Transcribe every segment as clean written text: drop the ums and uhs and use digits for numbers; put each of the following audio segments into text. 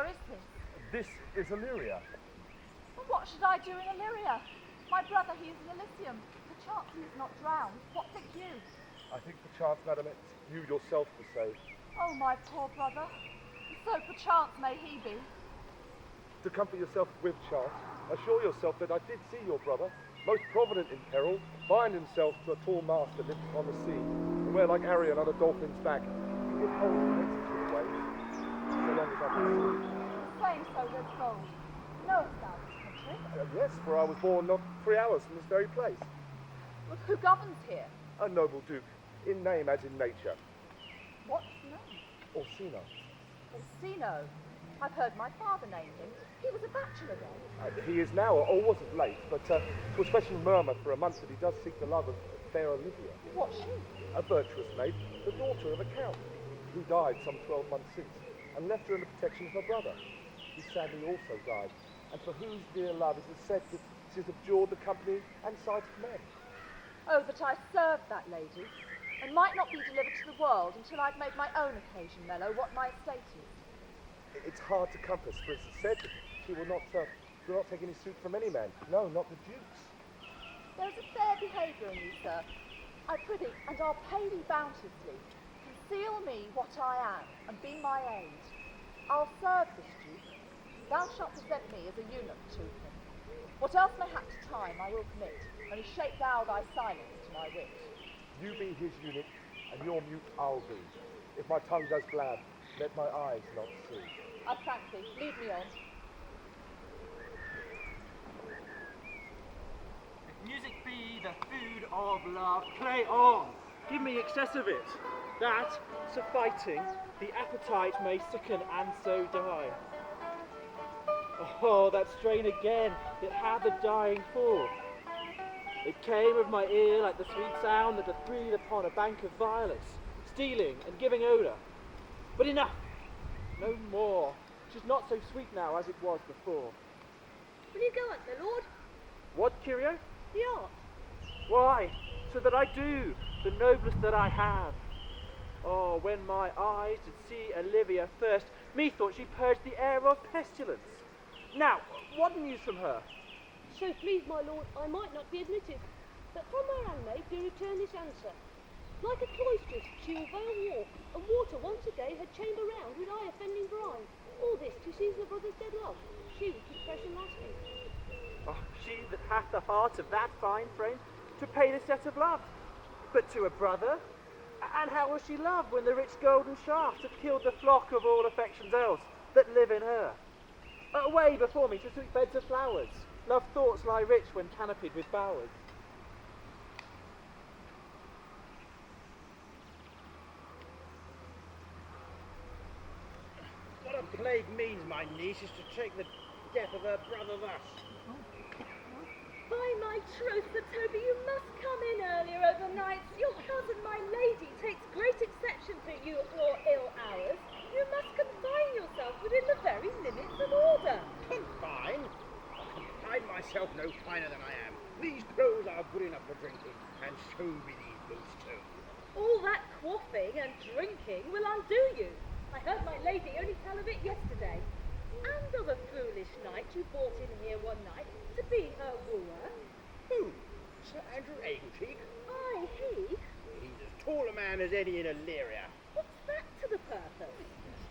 is this? This is Illyria. And what should I do in Illyria? My brother, he is in Elysium. Perchance he is not drowned. What think you? I think perchance, madam, it's you yourself to say. Oh, my poor brother. So perchance may he be. To comfort yourself with chance, assure yourself that I did see your brother, most provident in peril, bind himself to a tall mast that lives on the sea, and where, like Ariel on a dolphin's back, he give hold and places to the waves, so long as I can see. Saying so, there's gold. Knowest thou this country? Yes, for I was born not 3 hours from this very place. Well, who governs here? A noble duke, in name as in nature. What's his name? Orsino. Orsino. I've heard my father name him. He was a bachelor then. He is now, or was of late, but 'twas special murmur for a month that he does seek the love of fair Olivia. What's she? A virtuous maid, the daughter of a count, who died some 12 months since, and left her in the protection of her brother, who sadly also died, and for whose dear love it is said that she has abjured the company and sight of men. Oh, that I served that lady, and might not be delivered to the world until I'd made my own occasion mellow what my estate is. It's hard to compass, for it's said that she will not take any suit from any man. No, not the Duke's. There is a fair behaviour in you, sir. I prithee, and I'll pay thee bounteously. Conceal me what I am, and be my aid. I'll serve this Duke. Thou shalt present me as a eunuch to him. What else may hap to time I will commit, only shape thou thy silence to my wit. You be his eunuch, and your mute I'll be. If my tongue does blab, let my eyes not see. I thank thee. Lead me on. If music be the food of love, play on. Give me excess of it, that, so fighting, the appetite may sicken and so die. Oh, that strain again, it had the dying fall. It came of my ear like the sweet sound that doth breathe upon a bank of violets, stealing and giving odour. But enough, no more. 'Tis not so sweet now as it was before. Will you go on, my lord? What, Curio? The art. Why, so that I do, the noblest that I have. Oh, when my eyes did see Olivia first, methought she purged the air of pestilence. Now, what news from her? So please, my lord, I might not be admitted, but from her handmaid do return this answer. Like a cloistress, she will veil walk, and water once a day her chamber round with eye-offending brine. All this to seize the brother's dead love. She will keep fresh and lasting. Oh, she that hath the heart of that fine frame, to pay the debt of love. But to a brother? And how will she love when the rich golden shaft hath killed the flock of all affections else that live in her? Away before me to sweet beds of flowers. Love thoughts lie rich when canopied with bowers. What a plague means my niece is to take the death of her brother thus. By my troth, Sir Toby, you must come in earlier overnight. Your cousin, my lady, takes great exception to your ill hours. You must confine yourself within the very limits of order. Confine? I confine myself no finer than I am. These clothes are good enough for drinking, and so be these boots too. All that quaffing and drinking will undo you. I heard my lady only tell of it yesterday. And of a foolish knight you brought in here one night to be her wooer. Who? Sir Andrew Adelcheek? Aye, he. He's as tall a man as any in Illyria. What's that to the purpose?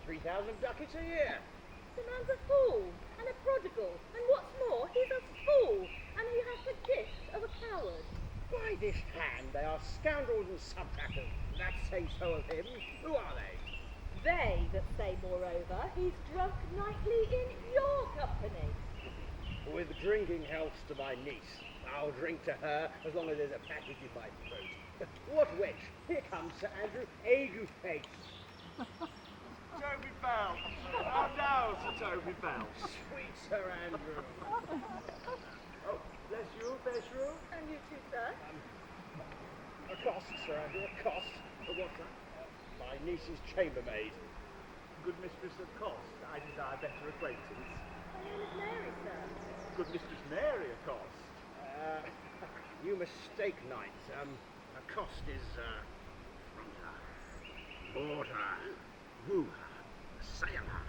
3,000 ducats a year. The man's a fool and a prodigal, and what's more, he's a fool, and he has the gift of a coward. By this hand, they are scoundrels and subtractors that say so of him. Who are they? They that say, moreover, he's drunk nightly in your company. With drinking healths to my niece. I'll drink to her as long as there's a passage in my throat. What wench? Here comes Sir Andrew Ague-Face. Toby Bell. Oh no, Sir Toby Bell. Sweet Sir Andrew. Oh, bless you, bless you. And you too, sir? A cost, Sir Andrew, a cost. What's that? My niece's chambermaid. Good mistress of cost, I desire better acquaintance. My name is Mary, sir. Good mistress Mary of cost. You mistake, knight. A cost is, front her, board her, woo her, sail her.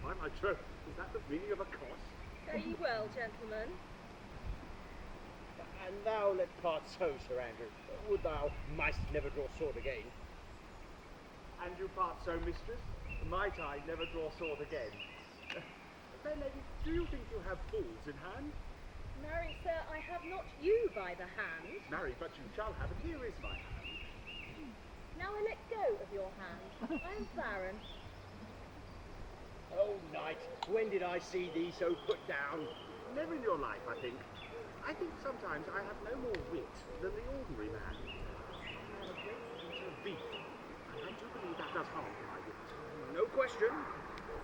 By my troth, is that the meaning of a cost? Fare ye well, gentlemen. And thou let part so, Sir Andrew. Would thou mightst never draw sword again? And you part so, mistress? Might I never draw sword again? Fair lady, do you think you have fools in hand? Marry, sir, I have not you by the hand. Marry, but you shall have, and here is my hand. Now I let go of your hand. I am barren. Oh, knight, when did I see thee so put down? Never in your life, I think. I think sometimes I have no more wit than the ordinary man. I have a great eater of beef, and I do believe that does harm to my wit. No question.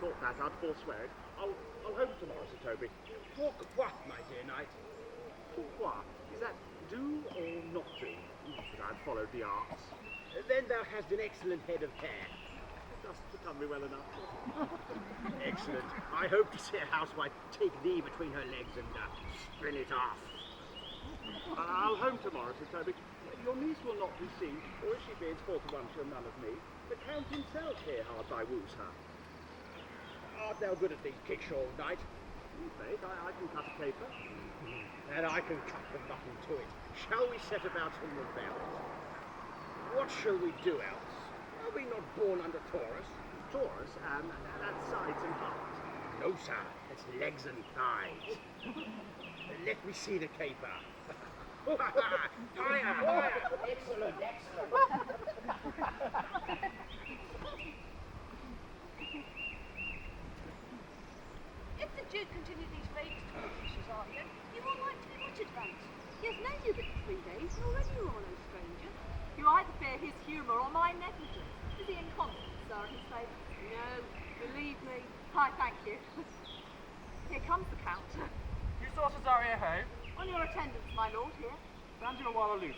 Thought that, I'd forswear it. I'll home tomorrow, Sir Toby. Pourquoi, my dear knight? Pourquoi? Is that do or not do? Not that I've followed the arts. Then thou hast an excellent head of hair. It does become me well enough. Excellent. I hope to see a housewife take thee between her legs and spin it off. I'll home tomorrow, Sir Toby. Your niece will not be seen, or if she bids 4 to 1, she'll none of me. The Count himself here hard by woos her. Art thou good at these kickshaws, knight? In faith, I can cut a caper. And I can cut the mutton to it. Shall we set about in the belt? What shall we do else? Are we not born under Taurus? Taurus? That's sides and heart. No, sir. It's legs and thighs. Let me see the caper. Higher! Excellent, excellent. If the Duke continued these raids towards Mrs. Arthur, you are like to be much advanced. He has known you but 3 days, and already you are no stranger. You either fear his humour or my negligence. Is he inconstant, sir, in his favour? No, believe me. I thank you. Here comes the Count. You saw Cesario home? On your attendance, my lord, here. Stand you a while aloof.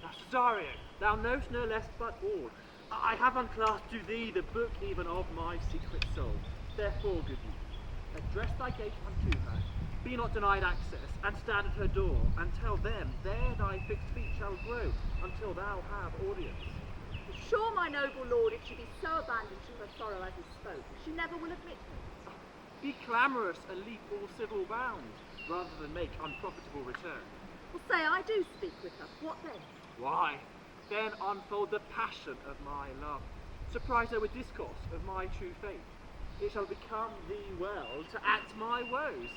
Now, Cesario, thou knowest no less but all. I have unclasped to thee the book even of my secret soul. Therefore, good youth, address thy gate unto her. Be not denied access, and stand at her door, and tell them there thy fixed feet shall grow, until thou have audience. Sure, my noble lord, if she be so abandoned to her sorrow as he spoke, she never will admit me. Be clamorous and leap all civil bounds, rather than make unprofitable return. Well, say I do speak with her. What then? Why, then unfold the passion of my love. Surprise her with discourse of my true faith. It shall become thee well to act my woes,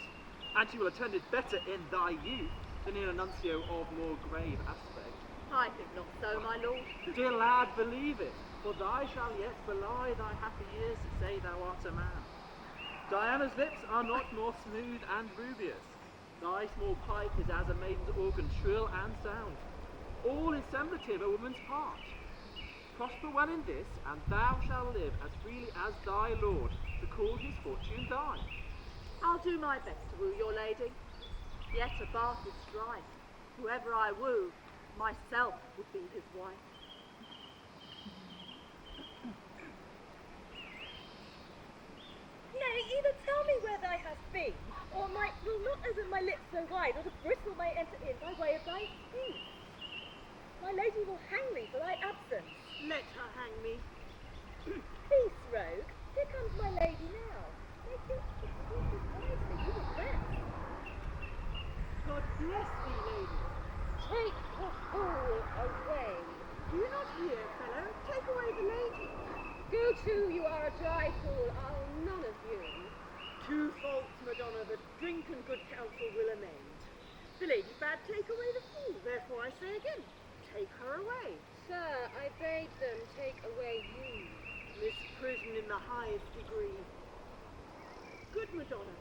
and she will attend it better in thy youth than in a nuncio of more grave aspect. I think not so, my lord. Dear lad, believe it, for thou shalt yet belie thy happy years to say thou art a man. Diana's lips are not more smooth and rubious. Thy small pipe is as a maiden's organ, shrill and sound. All is semblative a woman's part. Prosper well in this, and thou shalt live as freely as thy lord, to call his fortune thine. I'll do my best to woo your lady. Yet a Bath is strife. Whoever I woo, myself would be his wife. Nay, either tell me where thou hast been, or will not open my lips so wide, or the bristle may enter in by way of thy speech. My lady will hang me for thy absence. Let her hang me. Peace, rogue. Here comes my lady now. Make your excuses wisely, you will rest. God bless thee, lady. Take the fool away. Do you not hear, fellow? Take away the lady. Go to, you are a dry fool. I'll none of you. 2 faults, Madonna, that drink and good counsel will amend. The lady bade take away the fool, therefore I say again, take her away. Sir, I bade them take away you. Misprision in the highest degree. Good Madonna,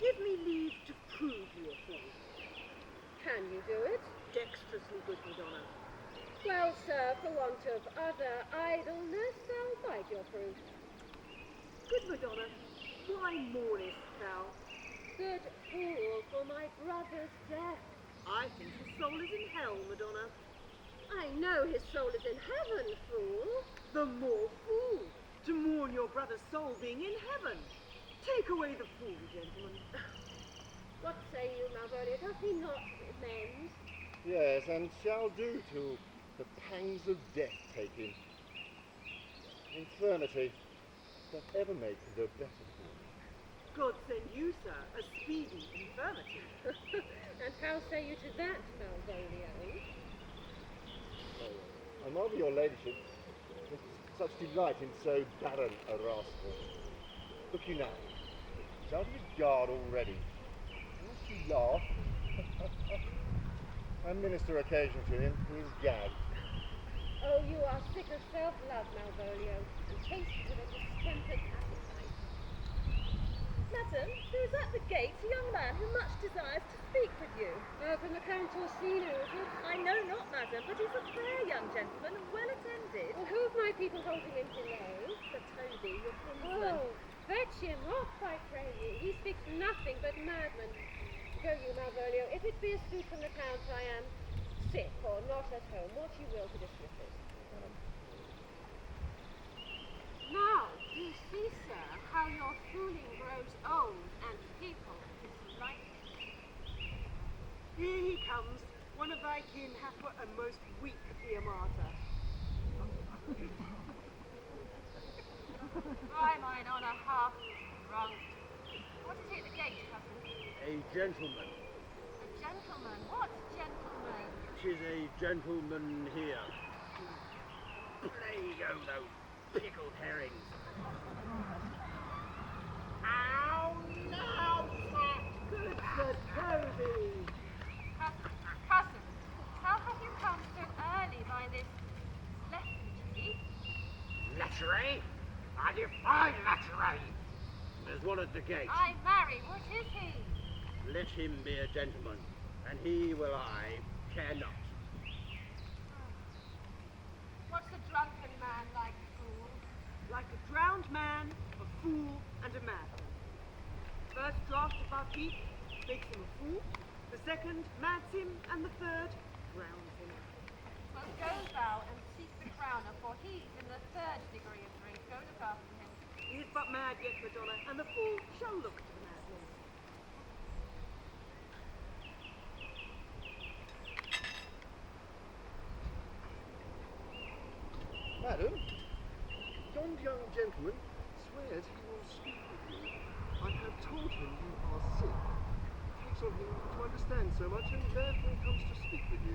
give me leave to prove your faith. Can you do it? Dexterously, good Madonna. Well, sir, for want of other idleness, I'll bide your proof. Good Madonna, why mournest thou? Good fool for my brother's death. I think his soul is in hell, Madonna. I know his soul is in heaven, fool. The more fool, to mourn your brother's soul being in heaven. Take away the fool, gentlemen. What say you, Malvolio? Does he not mend? Yes, and shall do till the pangs of death take him. Infirmity. that ever make the better for. God send you, sir, a speedy infirmity. And how say you to that, Malvolio? Oh, and marvel your ladyship, with such delight in so barren a rascal. Look you now, he's out of his guard already. Must you laugh? And minister occasion to him, he is gagged. Oh, you are sick of self-love, Malvolio, and tasted with a distempered appetite. Madam, there is at the gate a young man who much desires to speak with you. From the Count Orsino, is it? I know not, madam, but he's a fair young gentleman and well attended. Well, who of my people holding him below? Sir Toby, your kinsman. Oh, fetch him off, I pray ye. He speaks nothing but madmen. Go you, Malvolio. If it be a suit from the Count, I am sick or not at home. What you will to dismiss it. Now, you see, sir, how your fooling grows old and people dislike it. Here he comes. One of thy kin hath put a most weak dear martyr. By mine honour, half drunk. What is it at the gate, cousin? A gentleman. A gentleman? What gentleman? 'Tis a gentleman here. Plague o' those pickled herrings. Ow, now, good Sir Toby. Cousin, how have you come so early by this lethargy? Letteray? I defy Letteray. There's one at the gate. I marry, what is he? Let him be a gentleman, and he will I care not. What's a drunken man like, fool? Like a drowned man, a fool, and a madman. First draught above heat makes him a fool, the second mads him, and the third drowns him. Well, go thou and seek the crowner, for he's in the third degree of drink. Go look after him. He is but mad yet, Madonna, and the fool shall look to the madman. Madam, yon young gentleman swears he will speak with you. I have told him you are sick. Takes on him to understand so much and therefore comes to speak with you.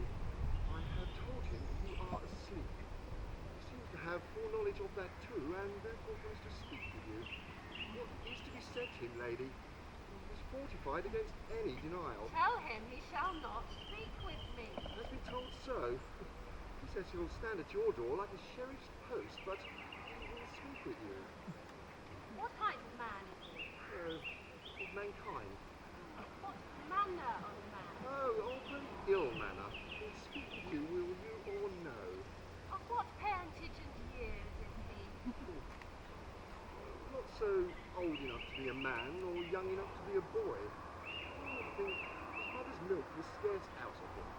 I have told him you are asleep. He seems to have foreknowledge of that too, and therefore comes to speak with you. What is to be said to him, lady? He is fortified against any denial. Tell him he shall not speak with me. Has been told so. He says he'll stand at your door like a sheriff's post, but he will speak with you. What kind of man is he? Of mankind. What manner of man? Oh, of an ill manner. He'll speak with you, will you or no? Of what parentage and years is he? Not so old enough to be a man, or young enough to be a boy. I think his mother's milk was scarce out of him.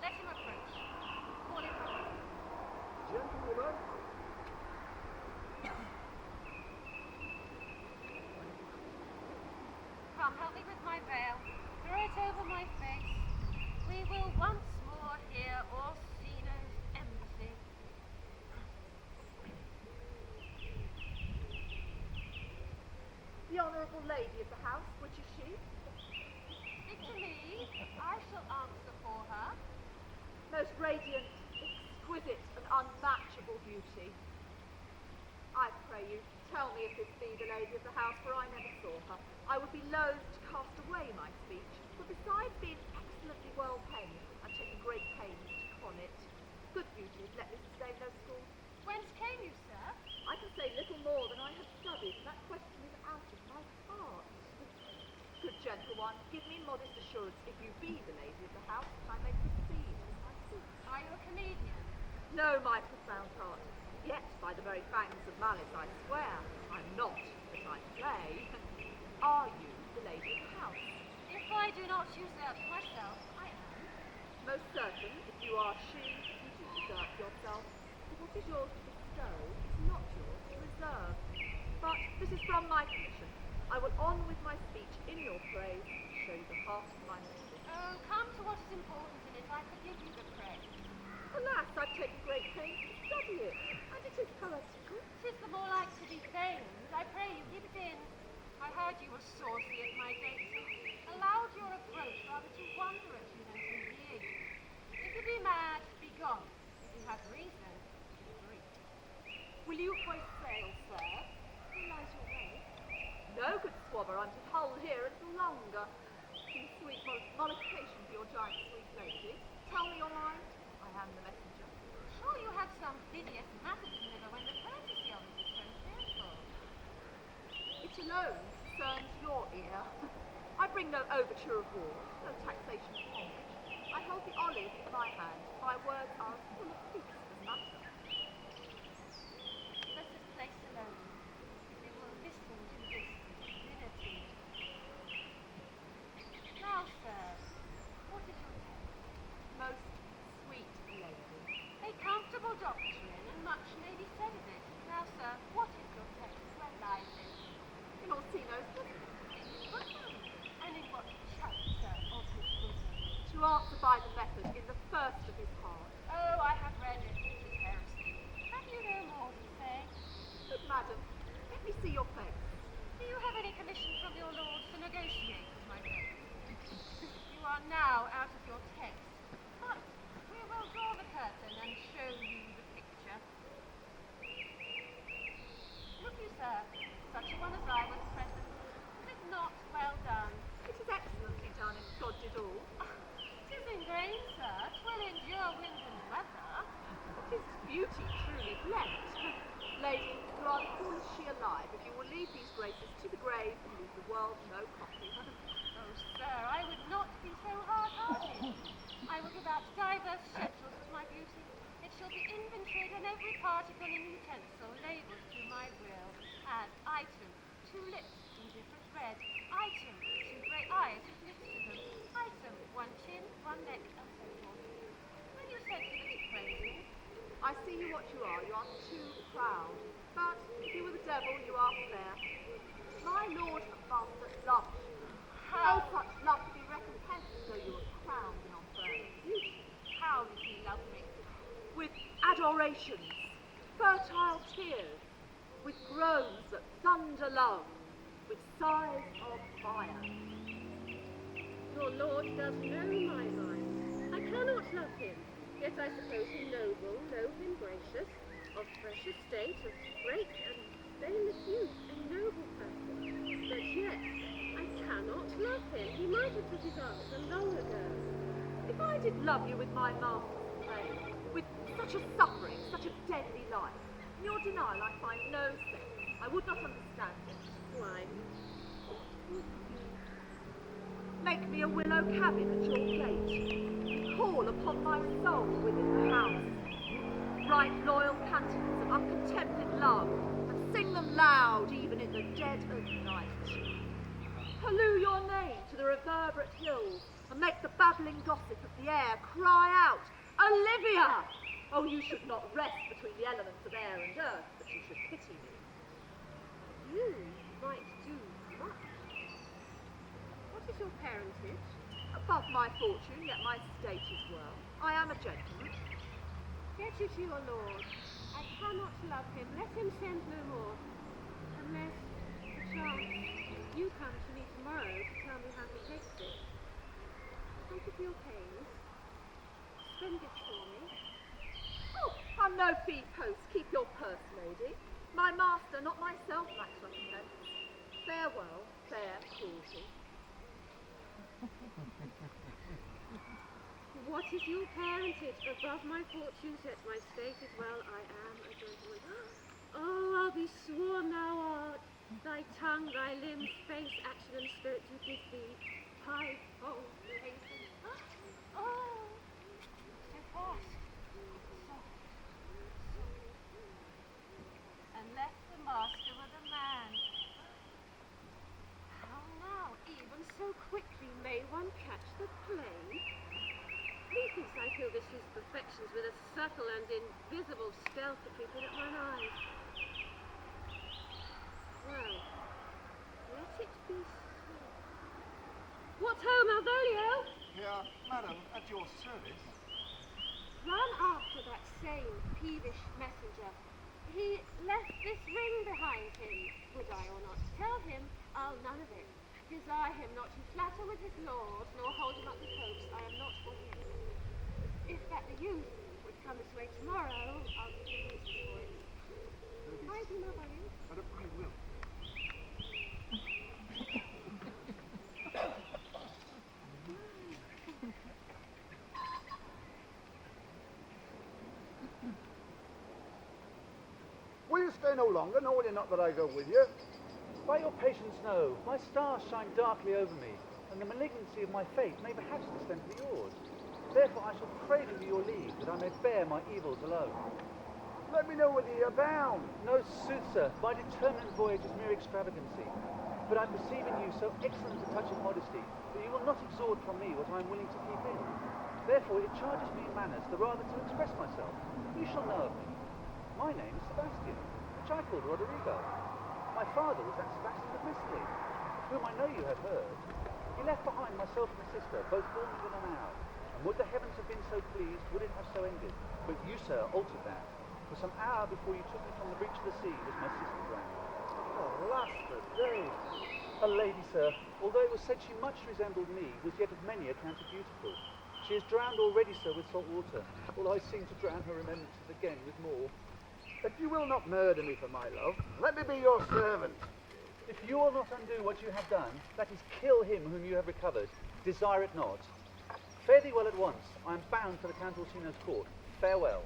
Let him approach. Call him forward. Gentlewoman, Come, help me with my veil. Throw it over my face. We will once more hear Orsino's embassy. The honourable lady of the house, which is she? Speak to me. I shall answer for her. Most radiant, exquisite, and unmatchable beauty. I pray you, tell me if this be the lady of the house, for I never saw her. I would be loath to cast away my speech, but besides being excellently well penned, I've taken great pains to con it. Good beauties, let me sustain no school. Whence came you, sir? I can say little more than I have studied, and that question is out of my heart. Good gentle one, give me modest assurance if you be the lady of the house, that I may proceed with my speech. Are you a comedian? No, my profound heart. Yet, by the very fangs of malice, I swear, I'm not, but I play. Are you the lady of the house? If I do not usurp myself, I am. Most certain, if you are she, you do usurp yourself. For what is yours to bestow is not yours to reserve. But this is from my commission. I will on with my speech in your praise, show you the heart of my lady. Oh, come to what is important in it. I forgive you the praise. Alas, I've taken great pains to study it, and it is poetical. 'Tis the more like to be vain. I pray you keep it in. I heard you were saucy at my gates, and allowed your approach rather to wonder at you than to hear you. If you be mad, be gone. If you have reason, be free. Will you hoist sail, sir? Who lies your way? No, good swabber, I'm to hull here a little longer. Some sweet mollification for your giant sweet lady. Tell me your mind. I am the messenger. Sure you have some hideous matter to deliver when the courtesy of it is so fearful. It alone concerns your ear. I bring no overture of war, no taxation of homage. I hold the olive in my hand. My words are as full of peace as matter. Let us place alone. We will listen to this divinity. Now, sir, what is your text? Most sweet lady. A comfortable doctrine, and much may be said of it. Now, sir, what is your text? Where lies it? In Orsino's bosom. And in what chapter of his bosom? To answer by the method in the first of his heart. Oh, I have read it. It is heresy. Have you no more to say? Good madam, let me see your face. Do you have any commission from your lord to negotiate with my friend? You are now out of your text, but we will draw the curtain and show you the picture. Look you, sir, such a one as I was present. Is it not well done? It is excellently done if God did all. 'Tis in grain, sir. 'Twill endure wind and weather. It is beauty truly blent. Lady, you are the coolest she alive if you will leave these graces to the grave and leave the world no copy. Oh, sir, I would not be so hard-hearted. I will give out divers schedules of my beauty. It shall be inventoried and every particle in utensil labelled to my will. And item, 2 lips in different red. Item, 2 grey eyes with lips to them. Item, 1 chin, 1 neck, and so forth. Will you set to the praising? I see you what you are too proud. But if you were the devil, you are fair. My lord and master loved you. How? No such love to be recompensed though you were crowned in unfurled beauty. How did he love me? With adorations, fertile tears, with groans that thunder love, with sighs of fire. Your lord does know my mind. I cannot love him, yet I suppose him noble, noble and gracious, of fresh estate, of great and stainless youth, a noble person. But yet, I cannot love him. He might have took his answer long ago. If I did love you with my master's pain, with such a suffering, such a deadly life, in your denial I find no sense. I would not understand it. Why? Make me a willow cabin at your gate. Call upon my soul within the house. Write loyal canticles of uncontempled love, and sing them loud even in the dead of night. Halloo your name to the reverberate hills, and make the babbling gossip of the air cry out, Olivia! Oh, you should not rest between the elements of air and earth, but you should pity me. You might do much. What is your parentage? Above my fortune, yet my state is well. I am a gentleman. Get you to your lord. I cannot love him. Let him send no more. Unless, perchance, you come to me tomorrow to tell me how he takes it. Think of your pains. Spend it for me. Oh, I'm no fee post. Keep your purse, lady. My master, not myself, lacks recompense. Farewell, fair cruelty. What is your parentage? Above my fortunes, yet my state is well. I am a gentleman. Oh, I'll be sworn thou art. Thy tongue, thy limbs, face, action, and spirit do give thee. High, oh, hasten. Oh, so fast. Soft, soft. Unless the master were the man. How now, even so quickly may one catch the play? Methinks I feel this his perfections with a subtle and invisible stealth that creeping at mine eyes. Well, let it be so. What ho, Malvolio? Here, madam, at your service. Run after that vain, peevish messenger. He left this ring behind him. Would I or not tell him? I'll none of it. Desire him not to flatter with his lord, nor hold him up with hopes. I am not for him. If that the youth would come this way tomorrow, I'll give him reason for it. Hide him up, are you? I will. Will you stay no longer? No, will you not that I go with you? By your patience, no. My stars shine darkly over me, and the malignancy of my fate may perhaps descend to yours. Therefore I shall pray to your leave, that I may bear my evils alone. Let me know whither you're bound. No, sooth, sir, my determined voyage is mere extravagancy. But I perceive in you so excellent a touch of modesty, that you will not extort from me what I am willing to keep in. Therefore it charges me in manners the rather to express myself. You shall know of me. My name is Sebastian, which I called Roderigo. My father was that Sebastian of Mestley, whom I know you have heard. He left behind myself and a sister, both born within an hour. And would the heavens have been so pleased, would it have so ended? But you, sir, altered that. For some hour before you took me from the breach of the sea was my sister drowned. Alas, the day. A lady, sir, although it was said she much resembled me, was yet of many accounted beautiful. She is drowned already, sir, with salt water, while I seem to drown her remembrances again with more. If you will not murder me for my love, let me be your servant. If you will not undo what you have done, that is, kill him whom you have recovered, desire it not. Fare thee well at once. I am bound for the Count Orsino's court. Farewell.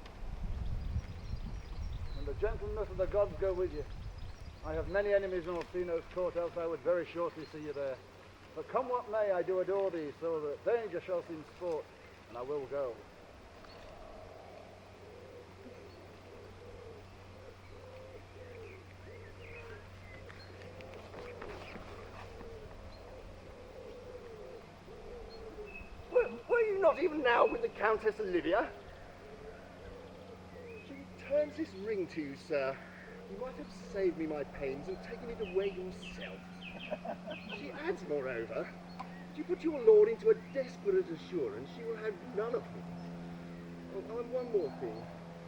And the gentleness of the gods go with you. I have many enemies in Orsino's court, else I would very shortly see you there. But come what may, I do adore thee, so that danger shall seem sport, and I will go. Were you not even now with the Countess Olivia? She returns this ring to you, sir. You might have saved me my pains and taken it away yourself. She adds, moreover, that you put your lord into a desperate assurance she will have none of him. Oh, and one more thing.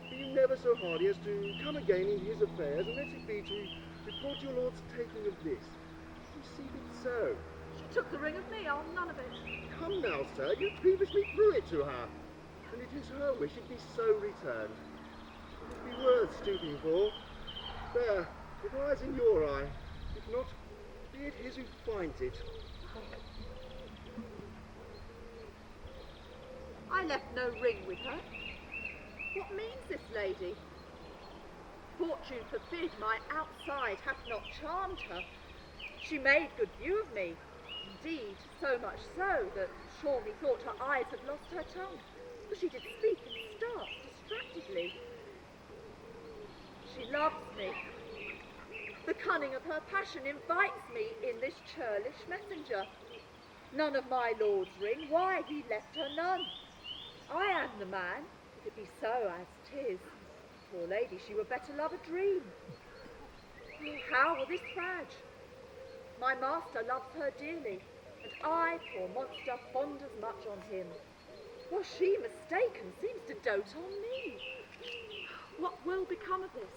Be you never so hardy as to come again in his affairs, and let it be to report your lord's taking of this. You see it so. She took the ring of me, I'll none of it. Come now, sir, you previously threw it to her, and it is her wish it be so returned. It would be worth stooping for. There, it lies in your eye. If not, be it his who finds it. I left no ring with her. What means this lady? Fortune forbid my outside hath not charmed her. She made good view of me. Indeed, so much so that sure methought her eyes had lost her tongue, for she did speak and start distractedly. She loves me. The cunning of her passion invites me in this churlish messenger. None of my lord's ring, why he left her none. I am the man, if it be so as 'tis. Poor lady, she were better love a dream. Oh, how will this rage? My master loves her dearly, and I, poor monster, fond as much on him. Was she mistaken, seems to dote on me. What will become of this?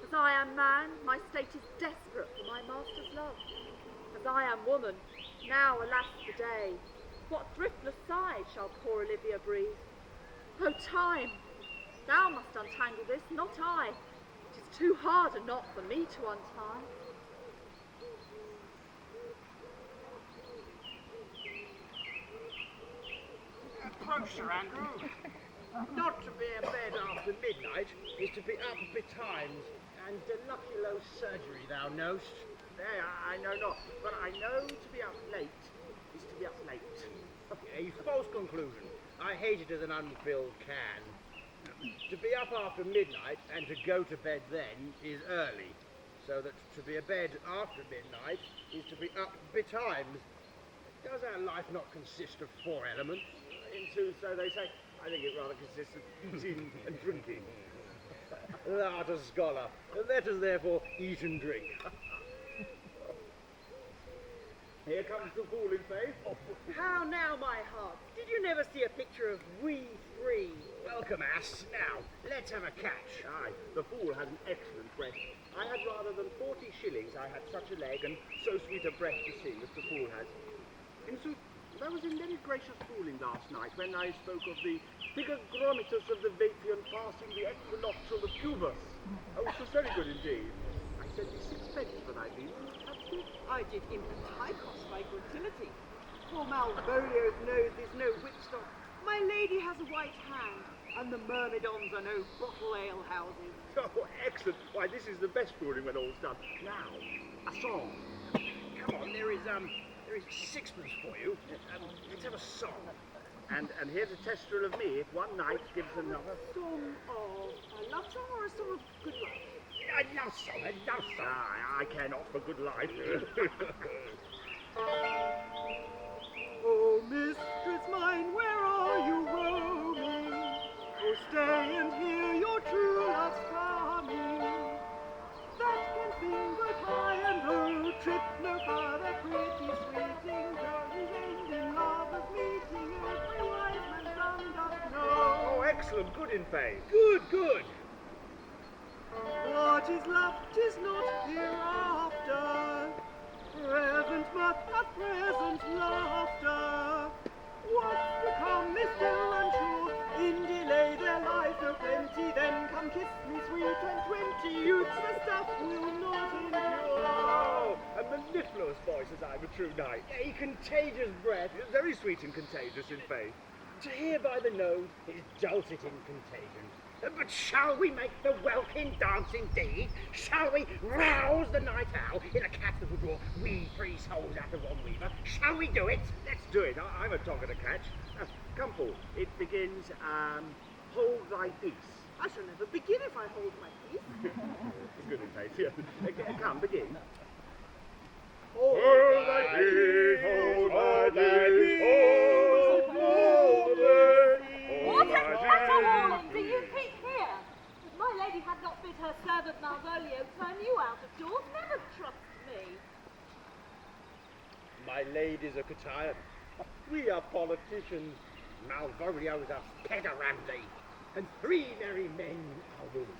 As I am man, my state is desperate for my master's love. As I am woman, now alas the day, what thriftless side shall poor Olivia breathe? O time, thou must untangle this, not I. It is too hard a knot for me to untie. Approach, Sir Andrew. Not to be in bed after midnight is to be up betimes, and denoculo surgery thou knowst. Nay, I know not, but I know to be up late is to be up late. A false conclusion. I hate it as an unfilled can. To be up after midnight and to go to bed then is early, so that to be abed after midnight is to be up betimes. Does our life not consist of 4 elements? In sooth, so they say. I think it rather consists of eating and drinking. Thou art a scholar. Let us therefore eat and drink. Here comes the fool in faith. How now, my heart? Did you never see a picture of we three? Welcome welcome, ass. Now, let's have a catch. Aye, the fool has an excellent breast. I had rather than 40 shillings I had such a leg and so sweet a breast to sing as the fool has. In sooth, there was in very gracious fooling last night when I spoke of the hygrometus of the Vapian passing the equinoctial of Cubus. Oh, it was very good indeed. I sent you 6 pence for thy leave. I did impetitros by gratillity. For Malvolio's nose is no whipstock. My lady has a white hand, and the myrmidons are no bottle ale houses. Oh, excellent. Why, this is the best fooling when all's done. Now, a song. Come on, there is 6pence for you. Let's have a song. And here's a tester of me if one night gives another. Song of a love song or a song of good life? A love song, a love song. I cannot for good life. Oh, mistress mine, where are you roaming? Oh, stay and hear your true love's coming. That can sing both high and low, trip no farther, pretty sweeting, journeys end in lovers meeting, every wise man's son doth know. Oh, excellent, good in faith. Good, good. What is love? 'Tis not hereafter. Present mirth, a present laughter. What's to come is still unsure. In delay their lives no plenty. Then come kiss me sweet, and 20 youths the stuff will not endure. Oh, a mellifluous voice as I'm a true knight. A contagious breath, Very sweet and contagious in faith. to hear by the nose is dulcet in contagion. But shall we make the welkin dance indeed? Shall we rouse the night owl in a catch that will draw we 3 souls out of one weaver? Shall we do it? Let's do it. I'm a dog at a catch. Come, Paul. It begins, hold thy peace. I shall never begin if I hold my peace. Good in faith. Yeah. Come, begin. Hold thy peace, hold thy peace, hold What a caterwauling do you keep here? If my lady had not bid her servant Malvolio turn you out of doors, never trust me. My lady's a Catayan. We are politicians. Malvolio's a pederamdy, and 3 merry men are women.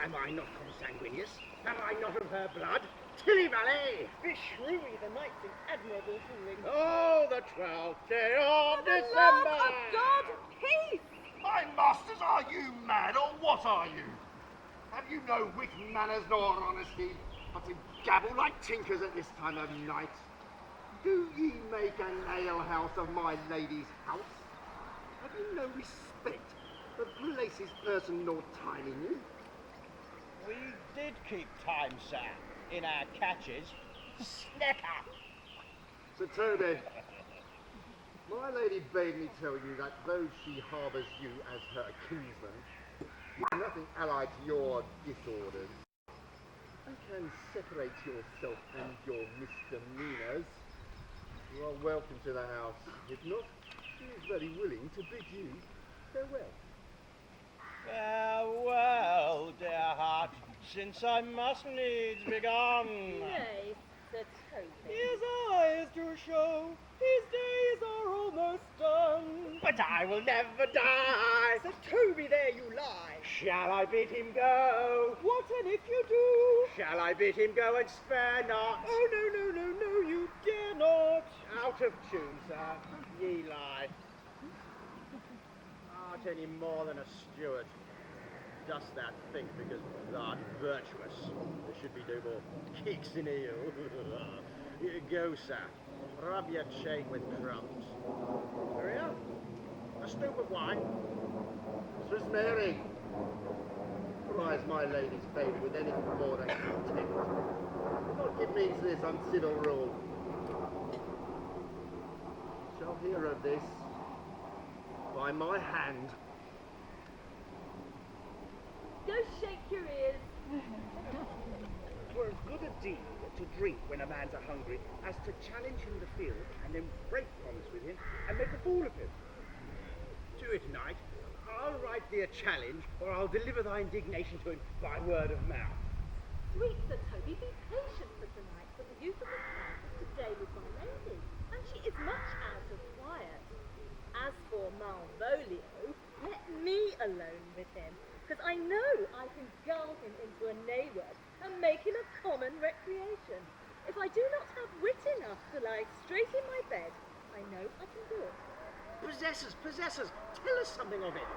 Am I not consanguineous? Am I not of her blood? Tilly Valley! Beshrewy, the knights in admirable fooling. Oh, the 12th day of For the December! love of God, peace! My masters, are you mad, or what are you? Have you no wit, manners, nor honesty, but to gabble like tinkers at this time of night? Do ye make an alehouse of my lady's house? Have you no respect for Blaze's person nor time in you? We did keep time, sir, in our catches. Snecker! Sir Toby, my lady bade me tell you that though she harbours you as her kinsman, you are nothing allied to your disorders, and can separate yourself and your misdemeanours. You are welcome to the house. If not, she is very willing to bid you farewell. Farewell, dear heart, since I must needs be gone. Nay, Sir Toby. His eyes to show, his days are almost done. But I will never die! Sir Toby, there you lie. Shall I bid him go? What and if you do? Shall I bid him go and spare not? Oh, no, no, no, no, you dare not. Out of tune, sir. Ye lie. Art any more than a steward. Dost thou think because thou art virtuous, there should be no more kicks in heel? Go, sir. Rub your chain with crumbs. Maria, a stoup of wine. Mistress Mary, prize my lady's favour with anything more than contempt. Not give means to this uncivil rule. You shall hear of this by my hand. Go shake your ears. Twere as good a deed to drink when a man's a hungry as to challenge him the field and then break promise with him and make a fool of him. Do it tonight. I'll write thee a challenge, or I'll deliver thy indignation to him by word of mouth. Sweet Sir Toby, be patient for tonight, for the youth of the town is today with my lady, and she is much out of quiet. As for Malvolio, let me alone with him, because I know I can gull him into a nay word and make him a common recreation. If I do not have wit enough to lie straight in my bed, I know I can do it. Possessors, possessors, tell us something of it.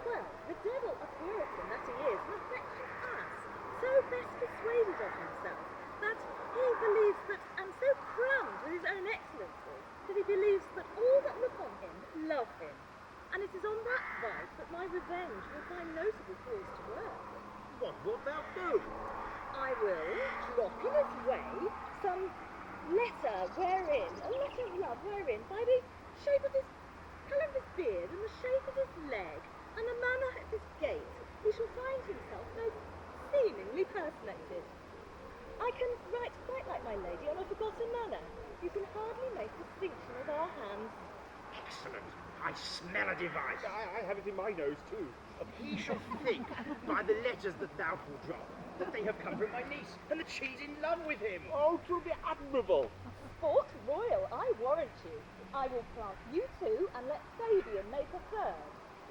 Well, the devil, a Puritan that he is, an affectionate ass, so best persuaded of himself, that he believes that, and so crammed with his own excellencies, that he believes that all that look on him love him. And it is on that vice that my revenge will find notable cause to work. What wilt thou do? I will drop in his way some letter wherein, a letter of love wherein, by the shape of his colour of his beard and the shape of his leg and the manner of his gait, he shall find himself most seemingly personated. I can write quite like my lady on a forgotten manner. You can hardly make distinction of our hands. Excellent. I smell a device. I have it in my nose too. He shall think, by the letters that thou wilt drop, that they have come from my niece, and that she's in love with him. Oh, 'twill be admirable. Sport royal, I warrant you. I will plant you two and let Fabian make a third,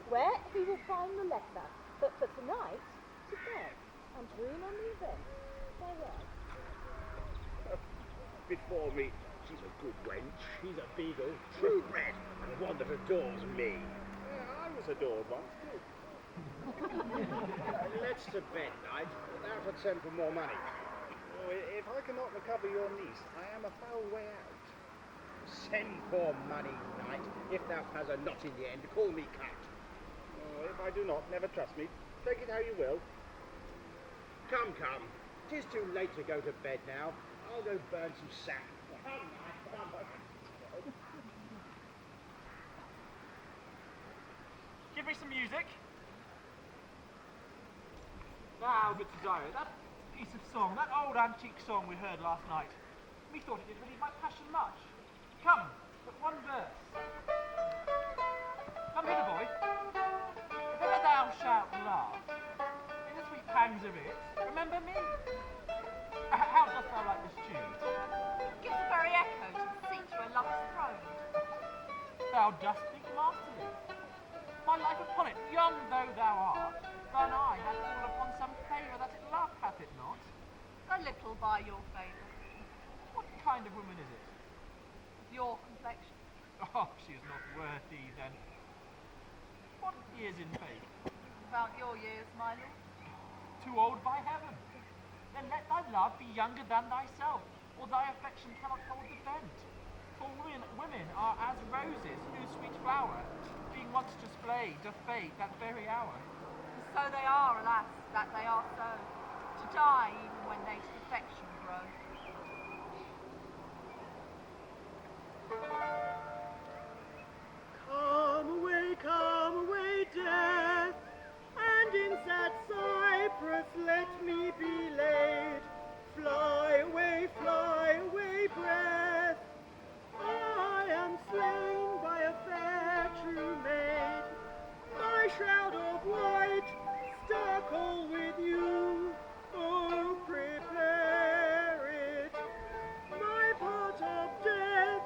where he will find the letter. But for tonight, to bed, and dream on the event. Farewell. Before me, she's a good wench. She's a beagle, true bred, and one that adores me. Yeah, I was adored once too. Let's to bed, knight. Thou to send for more money. Oh, if I cannot recover your niece, I am a foul way out. Send for money, knight. If thou has a knot in the end, call me Count. Oh, if I do not, never trust me. Take it how you will. Come, come. 'Tis too late to go to bed now. I'll go burn some sack. Come, knight, come. Give me some music. Now, good Cesario, that piece of song, that old antique song we heard last night, methought it did relieve my passion much. Come, but one verse. Come hither, boy. If ever thou shalt laugh, in the sweet pangs of it, remember me. How dost thou like this tune? Gives the very echo to the seat where love's throned. Thou dost think masterly. My life upon it, young though thou art, thine eye hath fallen upon some favour that it loved, hath it not? A little by your favour. What kind of woman is it? Your complexion. Oh, she is not worth thee then. What years in faith? About your years, my lord. Too old by heaven. Then let thy love be younger than thyself, or thy affection cannot hold the bent. For women are as roses, whose sweet flower, being once displayed, doth fade that very hour. And so they are, alas, that they are so, to die even when they to perfection grow. Come away, death, and in sad cypress let me be laid. Fly away, breath. I am slain by a fair true maid. My shroud of white, stuck all with you. Oh, prepare it. My part of death,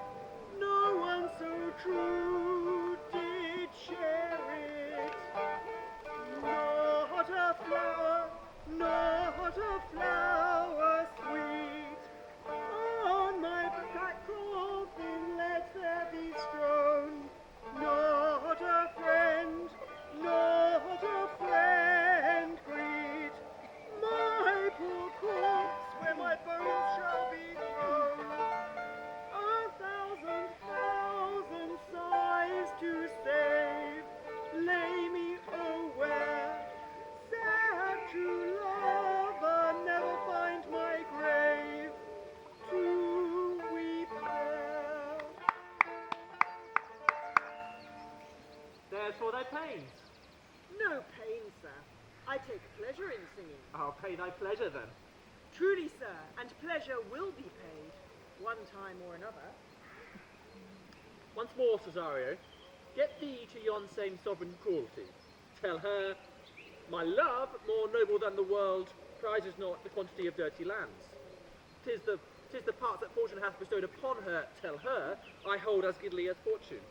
no one so true did share it. Not a flower, not a flower sweet. On my back coffin let there be strown. Not a friend greet. My poor corpse where my bones shall be thrown. A thousand sighs to save. Lay me where, sad true lover, never find my grave to weep there. There's for thy pains. No pain, sir. I take pleasure in singing. I'll pay thy pleasure then. Truly, sir, and pleasure will be paid, one time or another. Once more, Cesario, get thee to yon same sovereign cruelty. Tell her, my love, more noble than the world, prizes not the quantity of dirty lands. 'Tis the part that fortune hath bestowed upon her, tell her, I hold as giddily as fortune.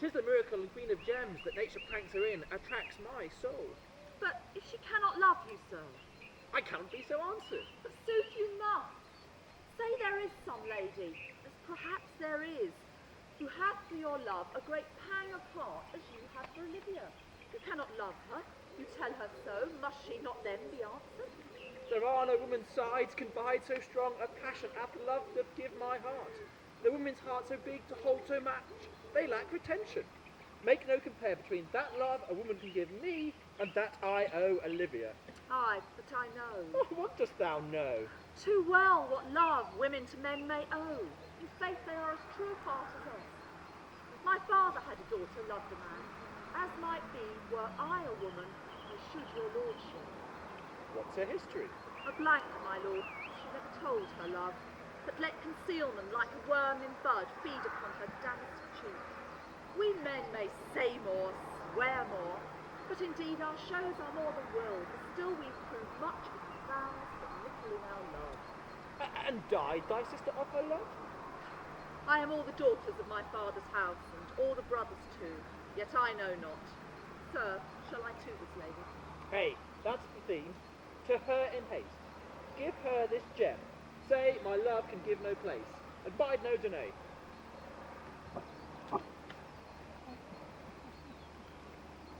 'Tis the miracle and queen of gems that nature pranks her in attracts my soul. But if she cannot love you, sir, I can't be so answered. but sooth you must. Say there is some lady, as perhaps there is, who hath for your love a great pang of heart as you have for Olivia. You cannot love her, you tell her so, must she not then be answered? There are no woman's sides can bide so strong a passion at love that give my heart. No woman's heart so big to hold so much, they lack retention. Make no compare between that love a woman can give me and that I owe Olivia. Aye, but I know Oh, what dost thou know? too well what love women to men may owe. In faith they are as true of heart as us. My father had a daughter loved a man, as might be were I a woman, I should your lordship. What's her history? A blank, my lord, she never told her love, but let concealment like a worm in bud feed upon her danced cheek. We men may say more, swear more, but indeed our shows are more than will, but still we prove much in our vows, but little in our love. And died thy sister of her love? I am all the daughters of my father's house, and all the brothers too, yet I know not. Sir, shall I toot this lady? Hey, that's the theme. To her in haste. Give her this gem. Say my love can give no place, and bide no delay.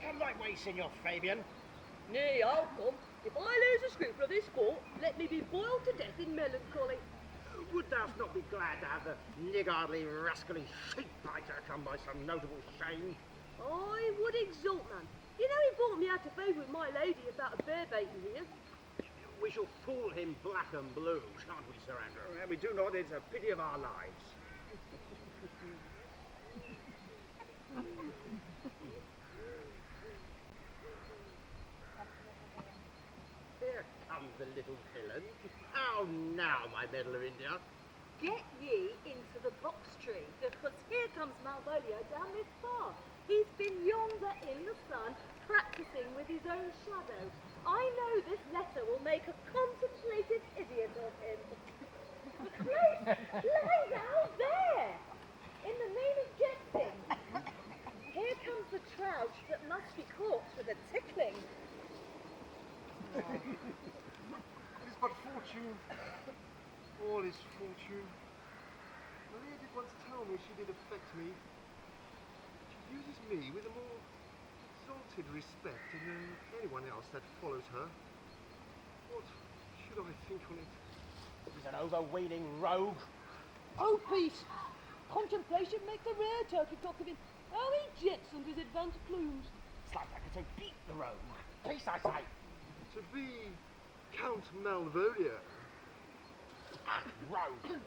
Come right way, Signor Fabian. Nay, I'll come. If I lose a scruple of this sport, let me be boiled to death in melancholy. Would thou not be glad to have the niggardly, rascally sheep-biter come by some notable shame? I would exult, man. You know he brought me out of favour with my lady about a bear baiting here. We shall fool him black and blue, shan't we, Sir Andrew? And we do not, it's a pity of our lives. Here comes the little villain. How now, my medal of India? Get ye into the box tree, because here comes Malvolio down this far. He's been yonder in the sun, practicing with his own shadow. I know this letter will make a contemplative idiot of him. Place, lie thou there! In the name of jesting. Here comes the trout that must be caught with a tickling. It is but fortune. All is fortune. Maria did once tell me she did affect me. She uses me with a more exalted respect than anyone else that follows her. What should I think on it? He's an overweening rogue. Oh, peace! Contemplation makes a rare turkey cock of him. How he jets under his advanced plumes. It's like I could say, beat the rogue. Peace, I say. To be Count Malvolio. Ah, rogue.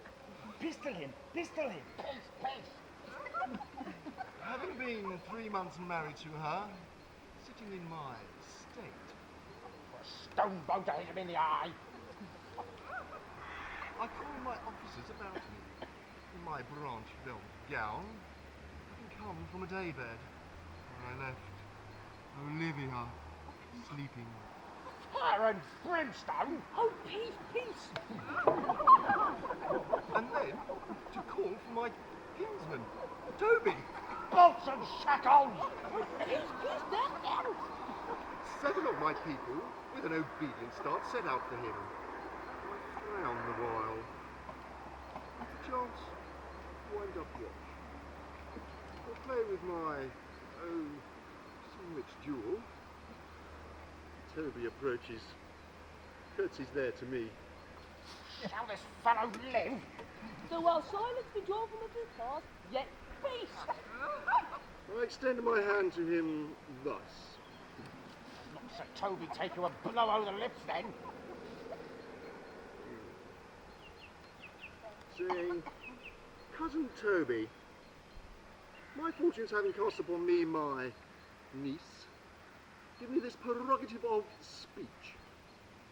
Pistol him, pistol him. Peace, peace. Having been 3 months married to her, sitting in my state, For a stone bow to hit him in the eye. I called my officers about me in my branch velvet gown, having come from a daybed, where I left Olivia sleeping. Fire and brimstone. Oh, peace, peace! And then to call for my kinsman, Toby. Bolts and shackles. Peace, peace, now! 7 of my people, with an obedient start, set out for him. I frowned the while. Perchance, wind up watch. Or play with my, sandwich jewel. Toby approaches, curtsies there to me. Shall this fellow live? So while silence be drawn from every path, yet peace! I extend my hand to him thus. Not Sir Toby take you a blow over the lips then. Saying, Cousin Toby, my fortunes having cast upon me my niece, give me this prerogative of speech.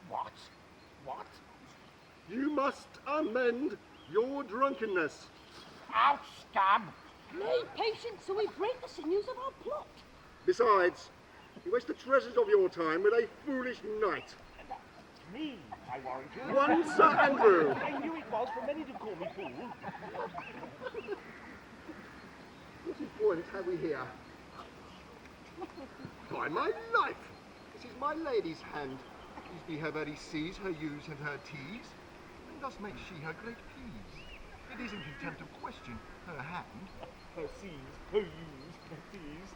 What? What? You must amend your drunkenness. Out, scab! Lay patience so we break the sinews of our plot. Besides, you waste the treasures of your time with a foolish knight. Me, I warrant you. One Sir Andrew. I knew it was, for many to call me fool. What employment have we here? By my life! This is my lady's hand. These be her very C's, her U's and her T's, and thus makes she her great P's. It is in contempt of question, her hand, Her C's, her U's, her T's.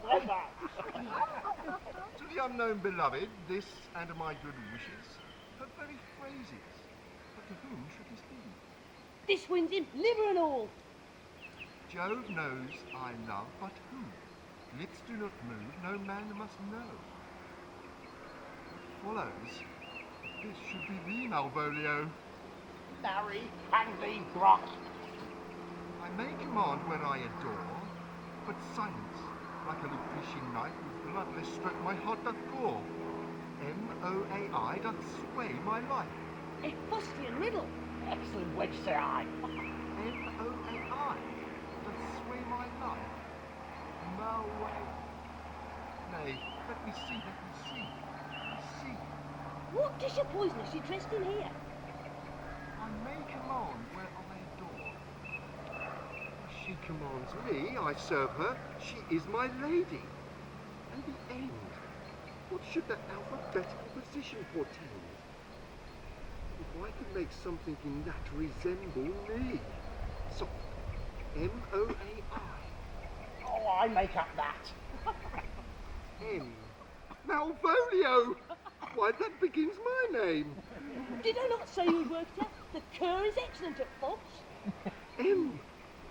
Like that. to the unknown beloved, this and my good wishes, her very phrases. But to whom should this be? This wins him, liver and all. Jove knows I love, but who? Lips do not move, no man must know. What follows? This should be thee, Malvolio. Marry, hang thee, Brock. I may command when I adore, but silence, like a Lucretian knight with bloodless stroke, my heart doth gore. M-O-A-I doth sway my life. A fustian riddle. Excellent wedge, say I. M-O-A-I doth sway my life. No way. Nay, let me see. What dish of poison is she dressed in here? I may command where I adore. She commands me, I serve her, she is my lady. And the end, what should that alphabetical position portend? If I could make something in that resemble me. So, M-O-A-I. Oh, I make up that. M. Malvolio! Why, that begins my name. Did I not say you had worked out? The cur is excellent at fox. M.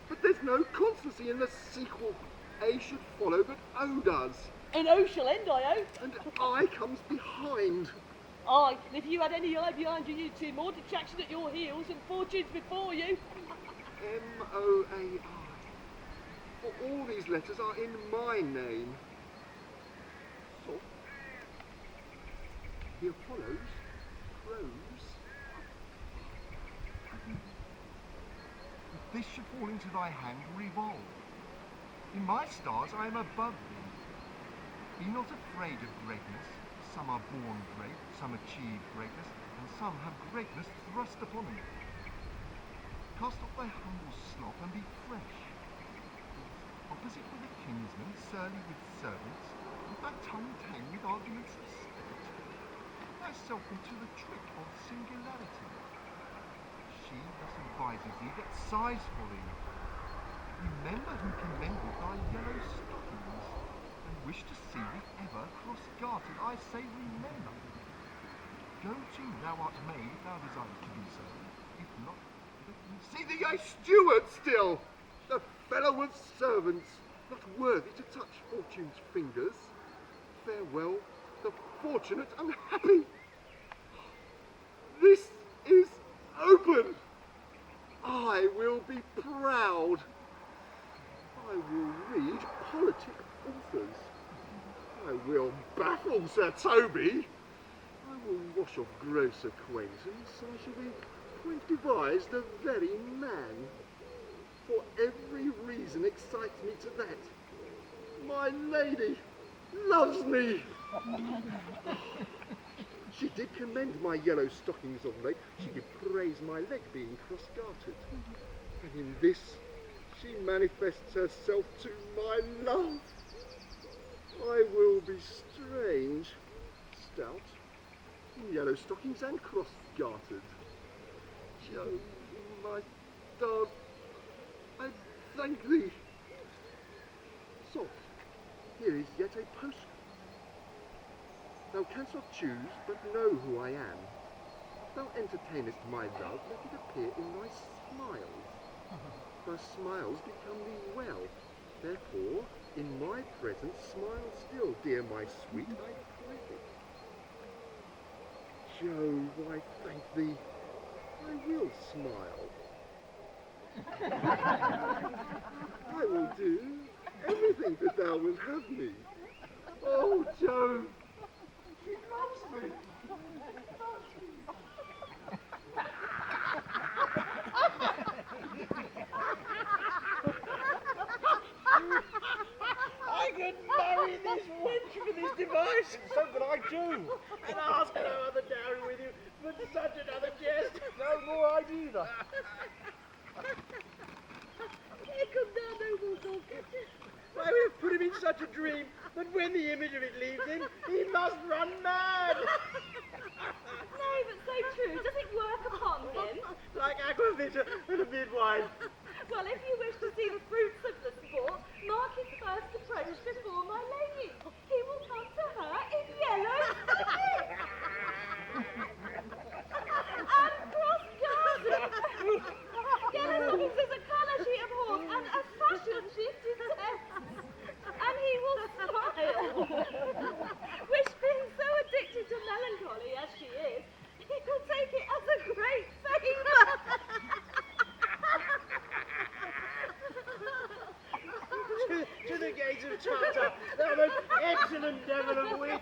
But there's no constancy in the sequel. A should follow, but O does. And O shall end, I hope. And I comes behind. Aye, and if you had any eye behind you, you'd see more detraction at your heels and fortunes before you. M-O-A-I. For all these letters are in my name. So, here follows prose. If this should fall into thy hand, revolve. In my stars I am above thee. Be not afraid of greatness. Some are born great, some achieve greatness, and some have greatness thrust upon them. Cast off thy humble slop and be fresh. Opposite with a kinsman, surly with servants, with thy tongue tame with arguments of spirit. Put thyself into the trick of singularity. She thus advises thee that sighs for thee. Remember who commended thy yellow stockings, and wish to see thee ever cross-gartered. I say remember. Go to, thou art made, if thou desirest to do so. If not, let me see thee a steward still. The fellow of servants, not worthy to touch fortune's fingers. Farewell, the fortunate unhappy. This is open. I will be proud. I will read politic authors. I will baffle Sir Toby. I will wash off gross acquaintance. I shall be point devise the very man. For every reason excites me to that. My lady loves me. She did commend my yellow stockings of late. She did praise my leg being cross-gartered. And in this she manifests herself to my love. I will be strange, stout, in yellow stockings and cross-gartered. Jove, my dog, I thank thee. So, here is yet a post. Thou canst not choose, but know who I am. Thou entertainest my love, let it appear in thy smiles. Thy smiles become thee well. Therefore, in my presence, smile still, dear my sweet, I pray thee. Jove, I thank thee. I will smile. I will do everything that thou wilt have me. Oh, Jove, she loves me. I could marry this wench for this device. So could I too. And ask no other dowry with you but such another jest. No more I'd either. come now, noble dog. Why, we have put him in such a dream that when the image of it leaves him, he must run mad. Nay, but so true. Does it work upon him? Like aquavita and a midwife. Well, if you wish to see the fruits of the sport, mark his first approach before my lady. He will come to her in yellow stockings and cross garters. Yellow stockings is a colour she abhors and a fashion she detests. And he will smile, which being so addicted to melancholy as she is, he will take it as a great favour. To the gates of Charter, thou most excellent devil of wit.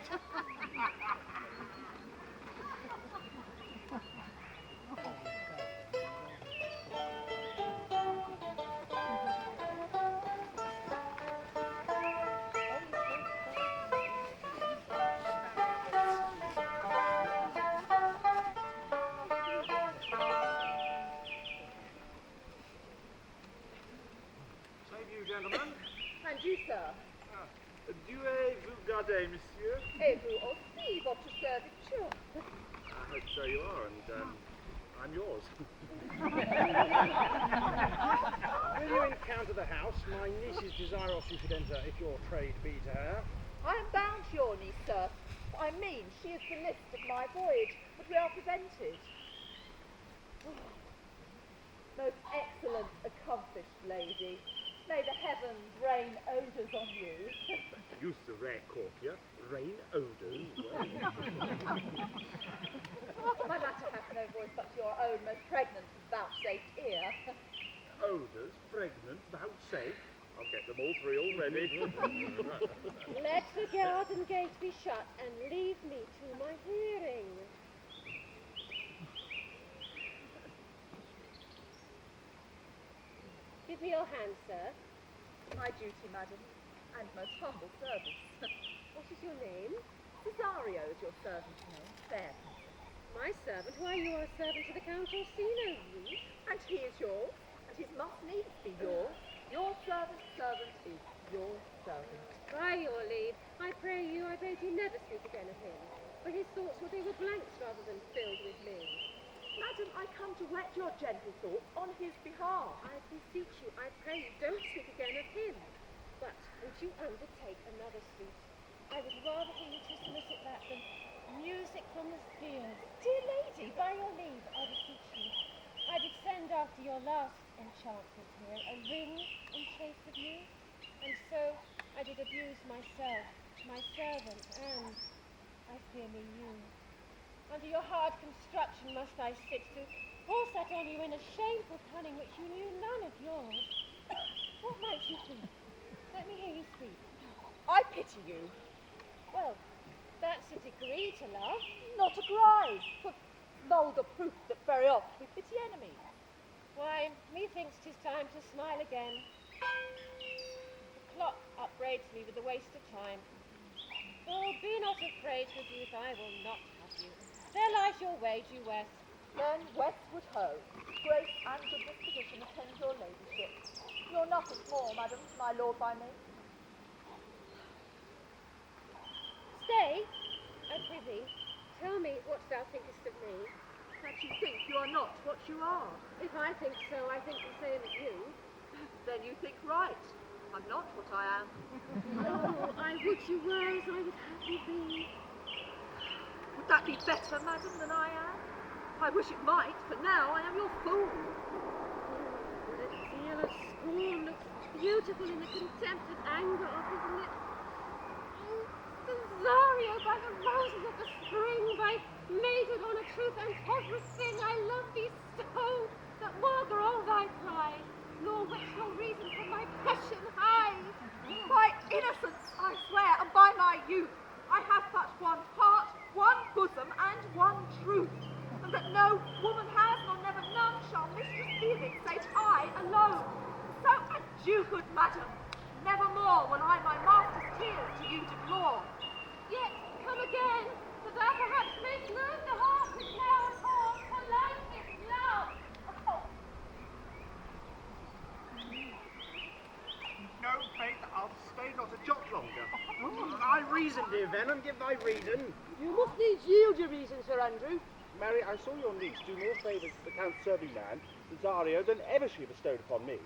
Save you, gentlemen. And you, sir? Vous gardez, monsieur? Et vous aussi, votre serviteur. I hope so you are, and I'm yours. Will you encounter the house? My niece is desirous you should enter, if your trade be to her. I am bound to your niece, sir. I mean, she is the list of my voyage, but we are prevented. Most excellent, accomplished lady. May the heavens rain odours on you. Use the rare courtier, rain odours. My matter hath no voice but your own most pregnant and vouchsafed ear. Odours, pregnant, vouchsafe. I'll get them all three already. Let the garden gate be shut and leave me to my hearing. Give me your hand, sir. My duty, madam, and most humble service. What is your name? Cesario is your servant's name, fair. My servant. Why, you are a servant to the Count Orsino, you? And he is yours, and he must needs be yours. Your servant's servant is your servant. By your leave, I pray you, I beg you never speak again of him. For his thoughts, they were blanks rather than filled with me. Madam, I come to wet your gentle thoughts on his behalf. I beseech you, I pray you, don't speak again of him. But would you undertake another suit? I would rather hear you to solicit that than music from the spheres. Dear lady, by your leave, I beseech you. I did send after your last enchantment here a ring in chase of you, and so I did abuse myself, my servant, and I fear me you. Under your hard construction must I sit to force that on you in a shameful cunning which you knew none of yours. What might you think? Let me hear you speak. I pity you. Well, that's a degree to love. Not a cry, but vulgar proof that very oft we pity enemies. Why, methinks 'tis time to smile again. The clock upbraids me with the waste of time. Oh, be not afraid, good youth, I will not have you. There lies your way, due west. Then westward ho, grace and good disposition attend your ladyship. You're nothing more, madam, to my lord by me. Stay, I prithee, tell me what thou thinkest of me. That you think you are not what you are. If I think so, I think the same as you. Then you think right. I'm not what I am. Oh, I would you were as I would have you be. Would that be better, madam, than I am? I wish it might, but now I am your fool. What a deal of scorn looks beautiful in the contempt and anger of his lips. Oh, Cesario, by the roses of the spring, by mated on a truth and everything, I love thee so, that maugre all thy pride, nor wet nor reason from my passion hide. By innocence, I swear, and by my youth, I have but one heart, one bosom, and one truth, and that no woman has, nor never none shall mistress be of it, save I alone. So adieu, good madam. Nevermore will I my master's tears to you deplore. Yet come again, that thou perhaps mayst learn the heart which now abhors for life is love. Oh. venom, give thy reason. You must needs yield your reason, Sir Andrew. Mary, I saw your niece do more favours to the Count's serving man, Cesario, than ever she bestowed upon me.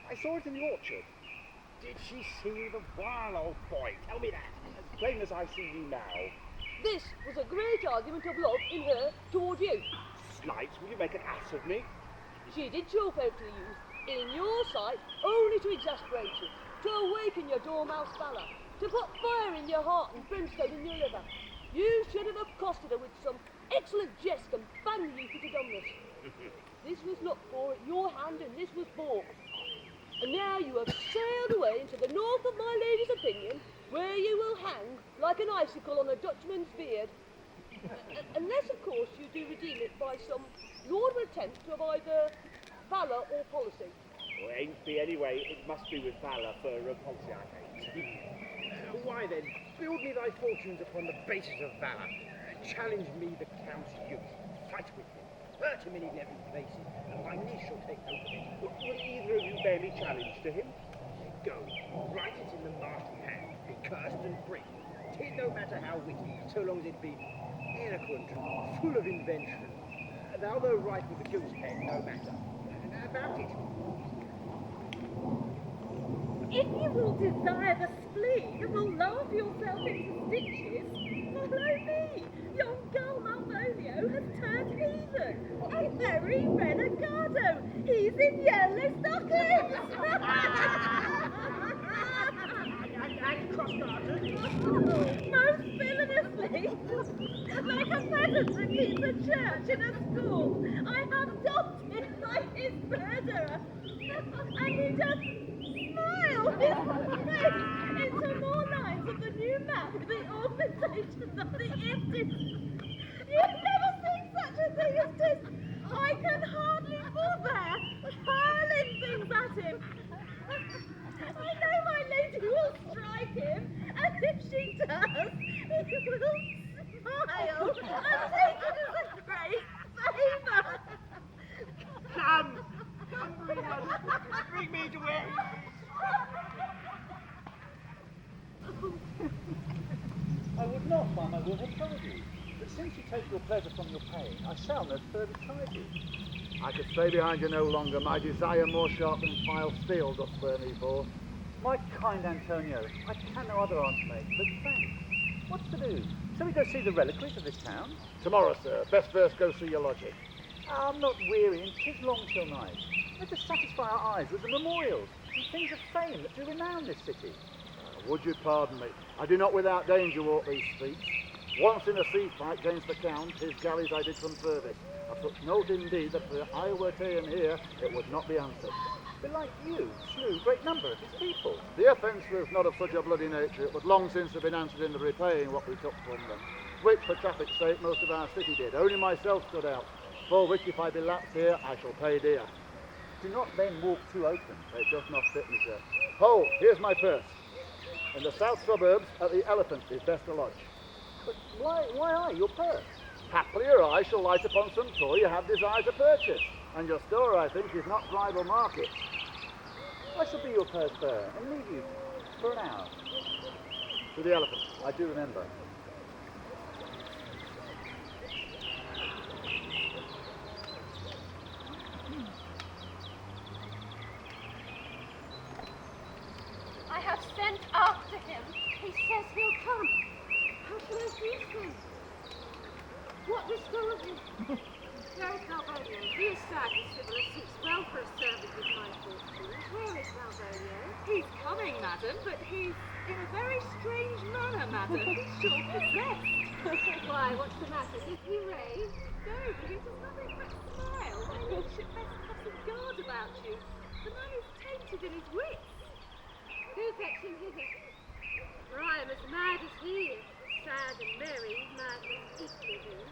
I saw it in the orchard. Did she see the vile old boy? Tell me that, as plain as I see you now. This was a great argument of love in her toward you. Slight, will you make an ass of me? She did show favour to the youth, in your sight, only to exasperate you, to awaken your dormouse valour, to put fire in your heart and brimstone in your liver. You should have accosted her with some excellent jest and banged the youth into dumbness. This was looked for at your hand, and this was balked. And now you have sailed away into the north of my lady's opinion, where you will hang like an icicle on a Dutchman's beard. Unless, of course, you do redeem it by some laudable attempt of either valour or policy. Well, it ain't be anyway, it must be with valour for policy, I hate. Why then, build me thy fortunes upon the basis of valour. Challenge me the Count's youth. Fight with him. Hurt him in 11 places, and my niece shall take note of it. Will either of you bear me challenge to him? Go, write it in the martial hand, be cursed and brief. 'Tis no matter how witty, so long as it be eloquent, full of invention. Thou though write with the king's pen, no matter. About it. If you will desire the spleen and will laugh yourself into stitches, follow me. Yon gull Malvolio has turned heathen. A very renegado. He's in yellow stockings. And cross-garters. Most villainously. Like a peasant that keeps a church in a school. I have adopted like his murderer. And he does smile his face into more lines of the new map with the augmentations of the image. You've never seen such a thing as this. I can hardly forbear hurling things at him. I know my lady will strike him, and if she does, he will smile and take it as a great favour. Come, bring us. Bring me to where I would not, ma'am, I would have told you. But since you take your pleasure from your pain, I shall no further chide you. I could stay behind you no longer. My desire more sharp than filed steel doth spur me forth. My kind Antonio, I can no other answer make, but thanks. What's to do? Shall we go see the reliquaries of this town? Tomorrow, sir. Best first go see your lodging. I'm not weary, and 'tis long till night. Let us satisfy our eyes with the memorials and things of fame that do renown this city. Would you pardon me? I do not without danger walk these streets. Once in a sea fight against the Count, his galleys I did some service. Of such note indeed that if I were ta'en here, it would not be answered. Belike you slew great number of his people. The offence was not of such a bloody nature. It would long since have been answered in the repaying what we took from them, which for traffic's sake most of our city did. Only myself stood out, for which if I be lapsed here, I shall pay dear. Do not then walk too open. It does not fit me, sir. Hold, here's my purse. In the south suburbs, at the Elephant is best to lodge. But why I, your purse? Haply your eye shall light upon some toy you have desire to purchase, and your store, I think, is not bridal market. I shall be your purse bearer and leave you for an hour. To the Elephant. I do remember. I have sent after him. He says he'll come. How shall I greet him? What restore of him? Very Malvolio. He is sad and civil and seeks well for a servant with my fortunes. Where is Malvolio? He's coming, madam, but he's in a very strange manner, madam. He's sure possessed. Why, what's the matter? Is he raved? No, but he does nothing but smile. My lordship best have some guard about you. The man is tainted in his wits. Who fetch him hither? For I am as mad as he is. Sad and merry, madness equal him.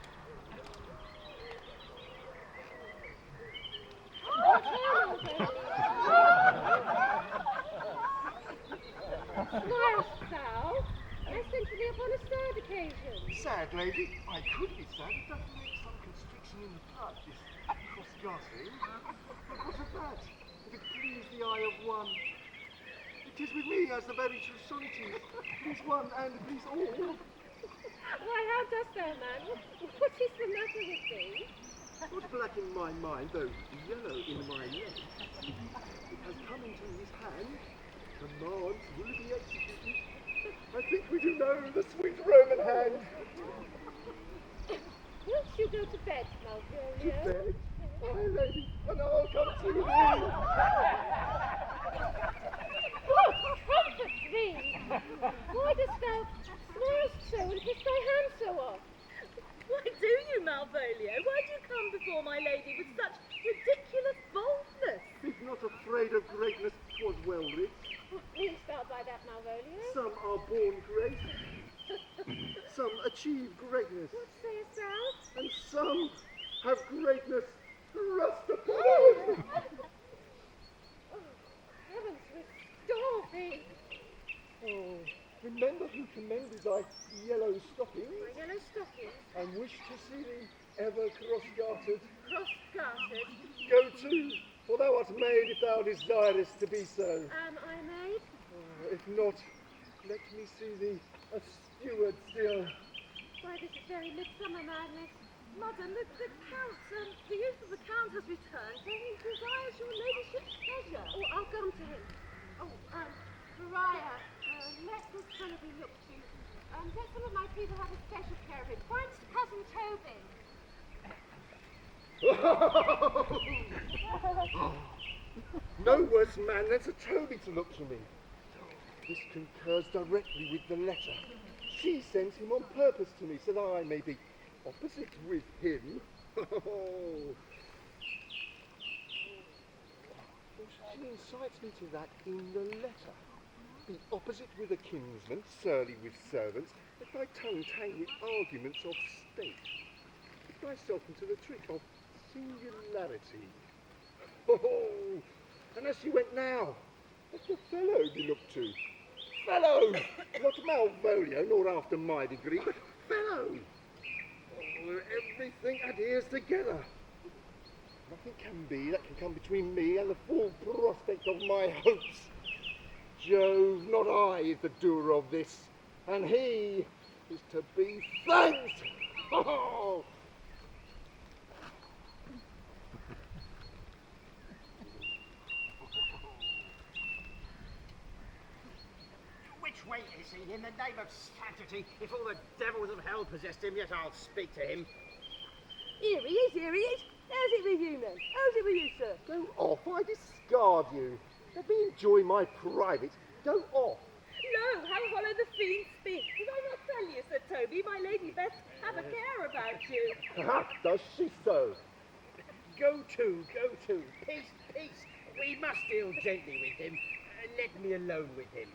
Smilest thou? I sent for thee upon a sad occasion. Sad lady, I could be sad. It does make some constriction in the blood, this cross-gartering. But what of that? If it please the eye of one, it 'Tis with me as the very true solitude. Please one and please all. Why, how dost thou, man? What is the matter with thee? Not black in my mind, though yellow in my leg. It has come into his hand. Commands will be executed. I think we do know the sweet Roman hand. Won't you go to bed, Malvolio? To bed? Aye, lady, and I'll come to thee. Oh, comfort thee! Why dost thou smile so and kiss thy hand so oft? Why do you, Malvolio? Why do you come before my lady with such ridiculous boldness? Be not afraid of greatness, 'twas well writ. What meanest thou by that, Malvolio? Some are born great, some achieve greatness, What sayest thou? and some have greatness thrust upon them. Oh, heavens restore thee! Oh, remember who commended thy yellow stockings, My yellow stockings, and wish to see thee ever cross-gartered. cross-gartered. Go to, for thou art made if thou desirest to be so. Am I made? Oh, if not, let me see thee a steward still. Why, this is very midsummer madness. Madam, the Count, the youth of the Count has returned, and he desires your ladyship's pleasure. Oh, I'll come to him. Oh, Maria, let this fellow be looked to. Let some of my people have a special care of him. Point to Cousin Toby. No worse man than Sir Toby to look to me. This concurs directly with the letter. She sent him on purpose to me so that I may be opposite with him. She incites me to that in the letter. Be opposite with a kinsman, surly with servants, let thy tongue tang with arguments of state. Put thyself into the trick of singularity. Oh, and as she went now, let the fellow be looked to. Fellow! Not Malvolio, nor after my degree, but fellow! Oh, everything adheres together. Nothing can be that can come between me and the full prospect of my hopes. Jove, not I, is the doer of this, and he is to be thanked. Oh! Which way is he, in the name of sanctity? If all the devils of hell possessed him, yet I'll speak to him. Here he is, here he is. How's it with you, man? How's it with you, sir? Go off, I discard you. Let me enjoy my private. Go off. No, how hollow the fiend speaks. Did I not tell you, Sir Toby, my lady best have a care about you? Does she so? Go to. Peace, peace. We must deal gently with him. Let me alone with him.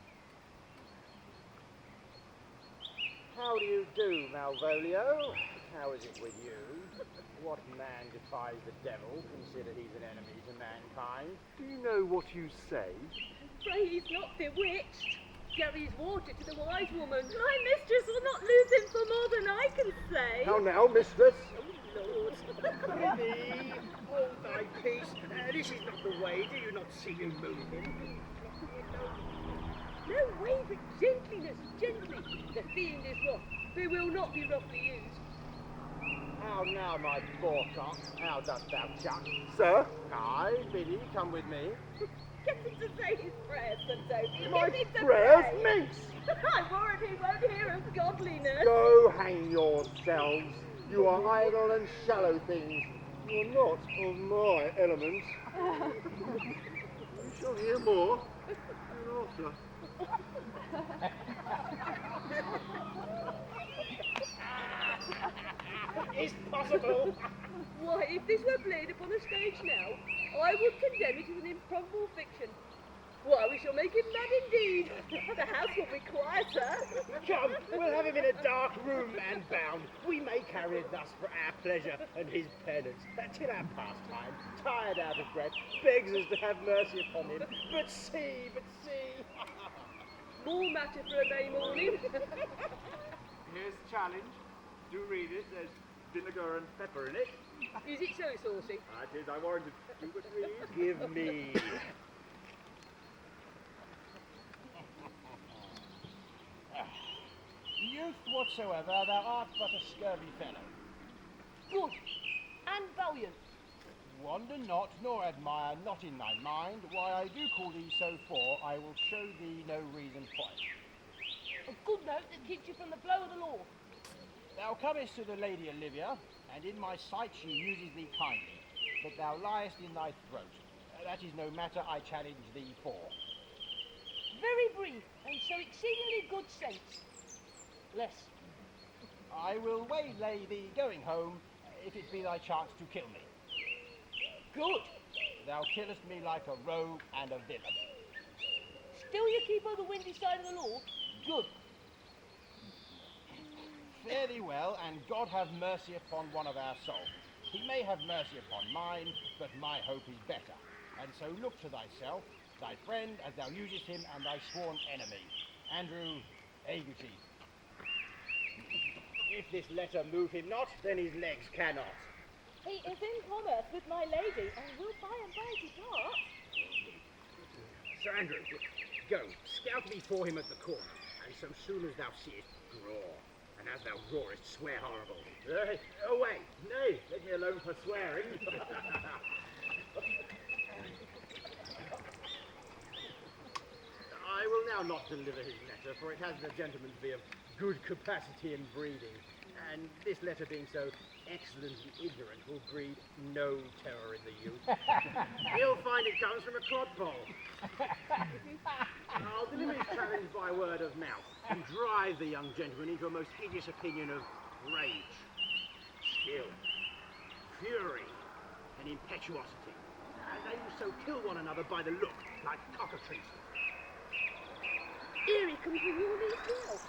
How do you do, Malvolio? How is it with you? What man defies the devil, consider he's an enemy to mankind? Do you know what you say? Pray he's not bewitched. Carries water to the wise woman. My mistress will not lose him for more than I can say. How now, mistress? Oh, Lord. Prithee, hold thy peace. This is not the way. Do you not see you move him? No way but gentliness, gently. The fiend is rough, but will not be roughly used. How now, my poor cock? How dost thou chuck? Sir? Aye, Biddy, come with me. Get him to say his prayers, Sir Toby. My Get him to prayers, pray. minx! I'm worried he won't hear of godliness. Go hang yourselves. You are idle and shallow things. You are not of my element. You shall hear more hereafter. Is possible. Why, if this were played upon a stage now, I would condemn it as an improbable fiction. Why, we shall make him mad indeed. The house will be quieter. Come, we'll have him in a dark room and bound. We may carry it thus for our pleasure and his penance, till our pastime, tired out of breath, begs us to have mercy upon him. But see. More matter for a May morning. Here's the challenge. Do read it. There's vinegar and pepper in it. Is it so saucy? It is, I warrant it. Do but read. Give me. youth whatsoever, thou art but a scurvy fellow. Good. And valiant. Wonder not, nor admire not in thy mind, why I do call thee so, for I will show thee no reason for it. A good note that keeps you from the blow of the law. Thou comest to the Lady Olivia, and in my sight she uses thee kindly, but thou liest in thy throat. That is no matter I challenge thee for. Very brief, and so exceedingly good sense. Less. I will waylay thee going home, if it be thy chance to kill me. Good. Thou killest me like a rogue and a villain. Still you keep on the windy side of the law? Good. Fare thee well, and God have mercy upon one of our souls. He may have mercy upon mine, but my hope is better. And so look to thyself, thy friend, as thou usest him, and thy sworn enemy, Andrew Aguty. If this letter move him not, then his legs cannot. He is in commerce with my lady, and will by and by depart. Sir Andrew, go, scout before him at the corner, and so soon as thou seest, roar. And as thou roarest, swear horrible. Away! Nay, let me alone for swearing. I will now not deliver his letter, for it has the gentleman to be of good capacity and breeding. And this letter being so excellently ignorant will breed no terror in the youth. He'll find it comes from a clodpole. I'll deliver his challenge by word of mouth and drive the young gentleman into a most hideous opinion of rage, skill, fury, and impetuosity. And they will so kill one another by the look, like cockatrices. Here he comes with all these now.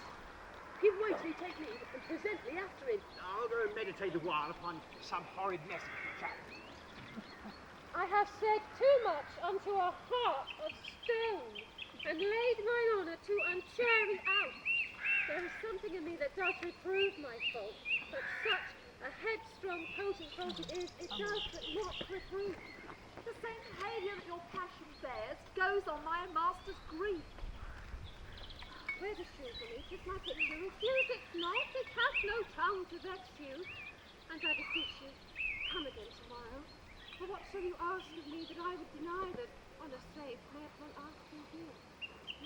Give way till he take leave, and present me after him. I'll go and meditate a while upon some horrid message from Charles. I have said too much unto a heart of stone, and laid mine honour to unchary out. There is something in me that does reprove my fault, but such a headstrong, potent fault it is, it does but not reprove. The same behaviour that your passion bears goes on my master's grief. Where's the shoe for me? 'Tis my pity to refuse it not. It hath no tongue to vex you. And I beseech you, come again tomorrow. For what shall you ask of me that I would deny that on a slave may upon asking here?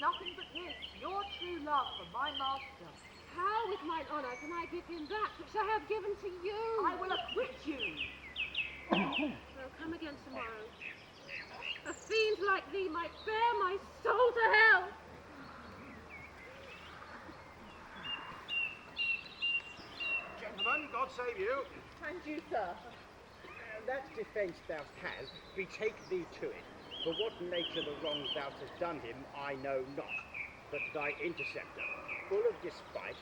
Nothing but this, your true love for my master. How with mine honour can I give him that which I have given to you? I will acquit you. Well, come again tomorrow. A fiend like thee might bear my soul to hell. Gentlemen, God save you. And you, sir. That defence thou hast, betake thee to it. For what nature the wrongs thou hast done him, I know not. But thy interceptor, full of despite,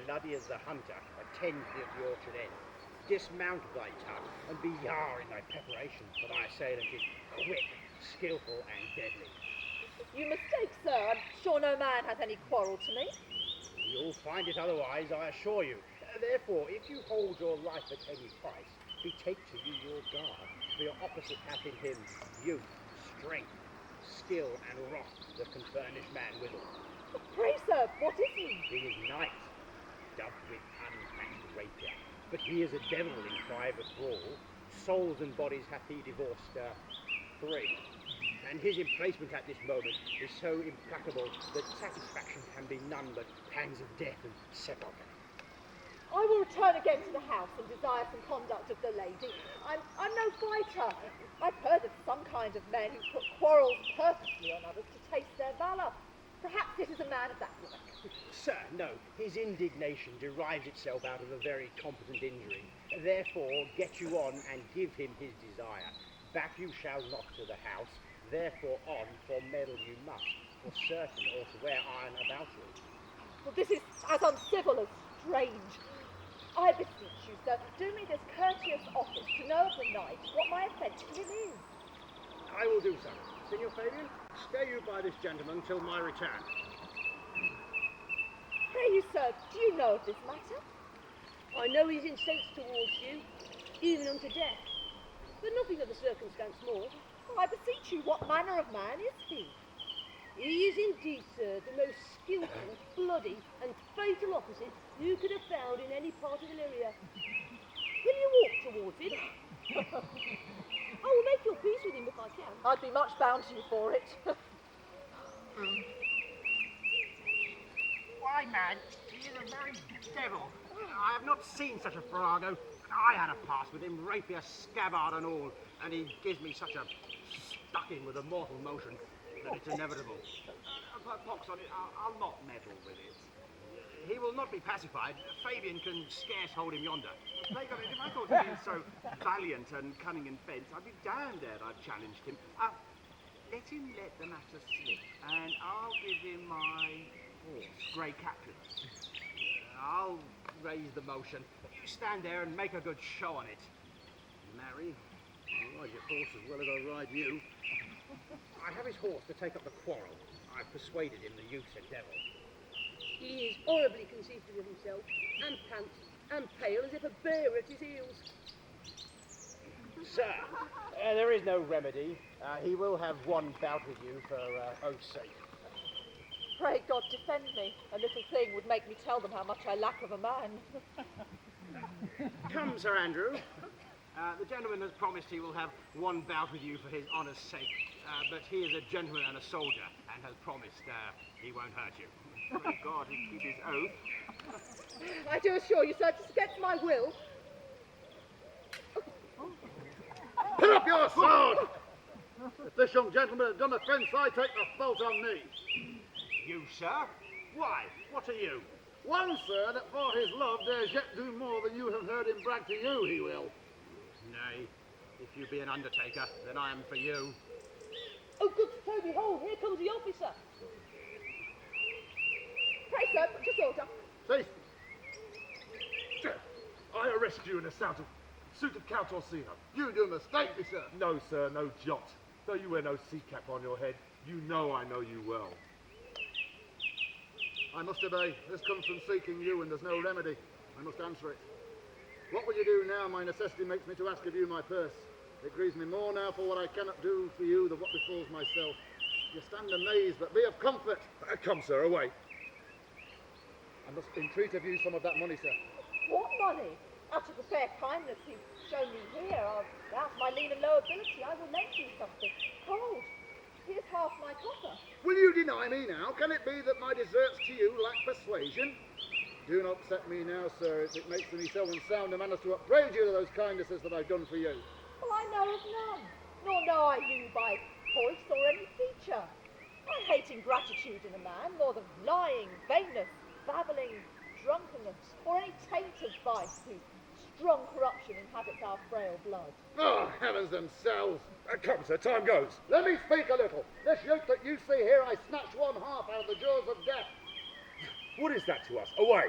bloody as the hunter, attends thee at the orchard end. Dismount thy tongue, and be yar in thy preparation, for thy assailant is quick, skilful, and deadly. You mistake, sir. I'm sure no man hath any quarrel to me. You'll find it otherwise, I assure you. Therefore, if you hold your life at any price, betake to you your guard, for your opposite hath in him youth, strength, skill, and wrath that can furnish man withal. Pray, sir, what is he? He is knight, dubbed with unmatched rapier, but he is a devil in private brawl. Souls and bodies hath he divorced 3, and his emplacement at this moment is so implacable that satisfaction can be none but pangs of death and sepulchre. I will return again to the house and desire some conduct of the lady. I'm no fighter. I've heard of some kind of men who put quarrels purposely on others to taste their valour. Perhaps this is a man of that like. Sir, no, his indignation derives itself out of a very competent injury. Therefore, get you on and give him his desire. Back you shall not to the house, therefore on, for meddle you must, for certain or to wear iron about you. Well, this is as uncivil as strange. I beseech you, sir, do me this courteous office to know of the knight what my offence to him is. I will do so. Signor Fabian, stay you by this gentleman till my return. Pray you, sir, do you know of this matter? I know he's incensed towards you, even unto death. But nothing of the circumstance more. Oh, I beseech you, what manner of man is he? He is indeed, sir, the most skillful, bloody, and fatal opposite you could have found in any part of Illyria. Will you walk towards him? I will make your peace with him if I can. I'd be much bound to you for it. Why, man, he is a very devil. I have not seen such a farrago. I had a pass with him, rapier, scabbard and all, and he gives me such a stucking with a mortal motion that it's inevitable. Pox on it, I'll not meddle with it. He will not be pacified. Fabian can scarce hold him yonder. Plague on it, if I thought him being so valiant and cunning in fence, I'd be damned ere I'd challenged him. Let him let the matter slip, and I'll give him my horse, Grey Captain. I'll raise the motion. You stand there and make a good show on it. Marry, I'll ride your horse as well as I'll ride you. I have his horse to take up the quarrel. I've persuaded him the youth's a devil. He is horribly conceited of himself, and pants, and pale as if a bear at his heels. Sir, there is no remedy. He will have one bout with you for oath's sake. Pray God defend me. A little thing would make me tell them how much I lack of a man. Come, Sir Andrew. The gentleman has promised he will have one bout with you for his honour's sake, but he is a gentleman and a soldier, and has promised he won't hurt you. Pray God he'd keep his oath. I do assure you, sir, it's against my will. Put up your sword! If this young gentleman had done offence, I take the fault on me. You, sir? Why? What are you? One, sir, that for his love dares yet do more than you have heard him brag to you, he will. Nay, if you be an undertaker, then I am for you. Oh, good Sir Toby, hold, here comes the officer. Pray, sir, put your sword up. Cease. I arrest you in a suit of Count Orsino. You do mistake me, sir. No, sir, no jot. Though you wear no sea cap on your head, you know I know you well. I must obey. This comes from seeking you, and there's no remedy. I must answer it. What will you do now? My necessity makes me to ask of you my purse. It grieves me more now for what I cannot do for you than what befalls myself. You stand amazed, but be of comfort. Come, sir, away. I must entreat of you some of that money, sir. What money? Out of the fair kindness you've shown me here, out of my lean and low ability, I will lend you something. Hold, here's half my copper. Will you deny me now? Can it be that my deserts to you lack persuasion? Do not upset me now, sir, as it makes me seldom sound a manners to upbraid you to those kindnesses that I've done for you. Well, I know of none, nor know I you by voice or any feature. I hate ingratitude in a man more than lying, vainness, babbling, drunkenness, or any taint of vice whose strong corruption inhabits our frail blood. Oh, heavens themselves! Come, sir, time goes. Let me speak a little. This youth that you see here, I snatch one half out of the jaws of death. What is that to us? Away!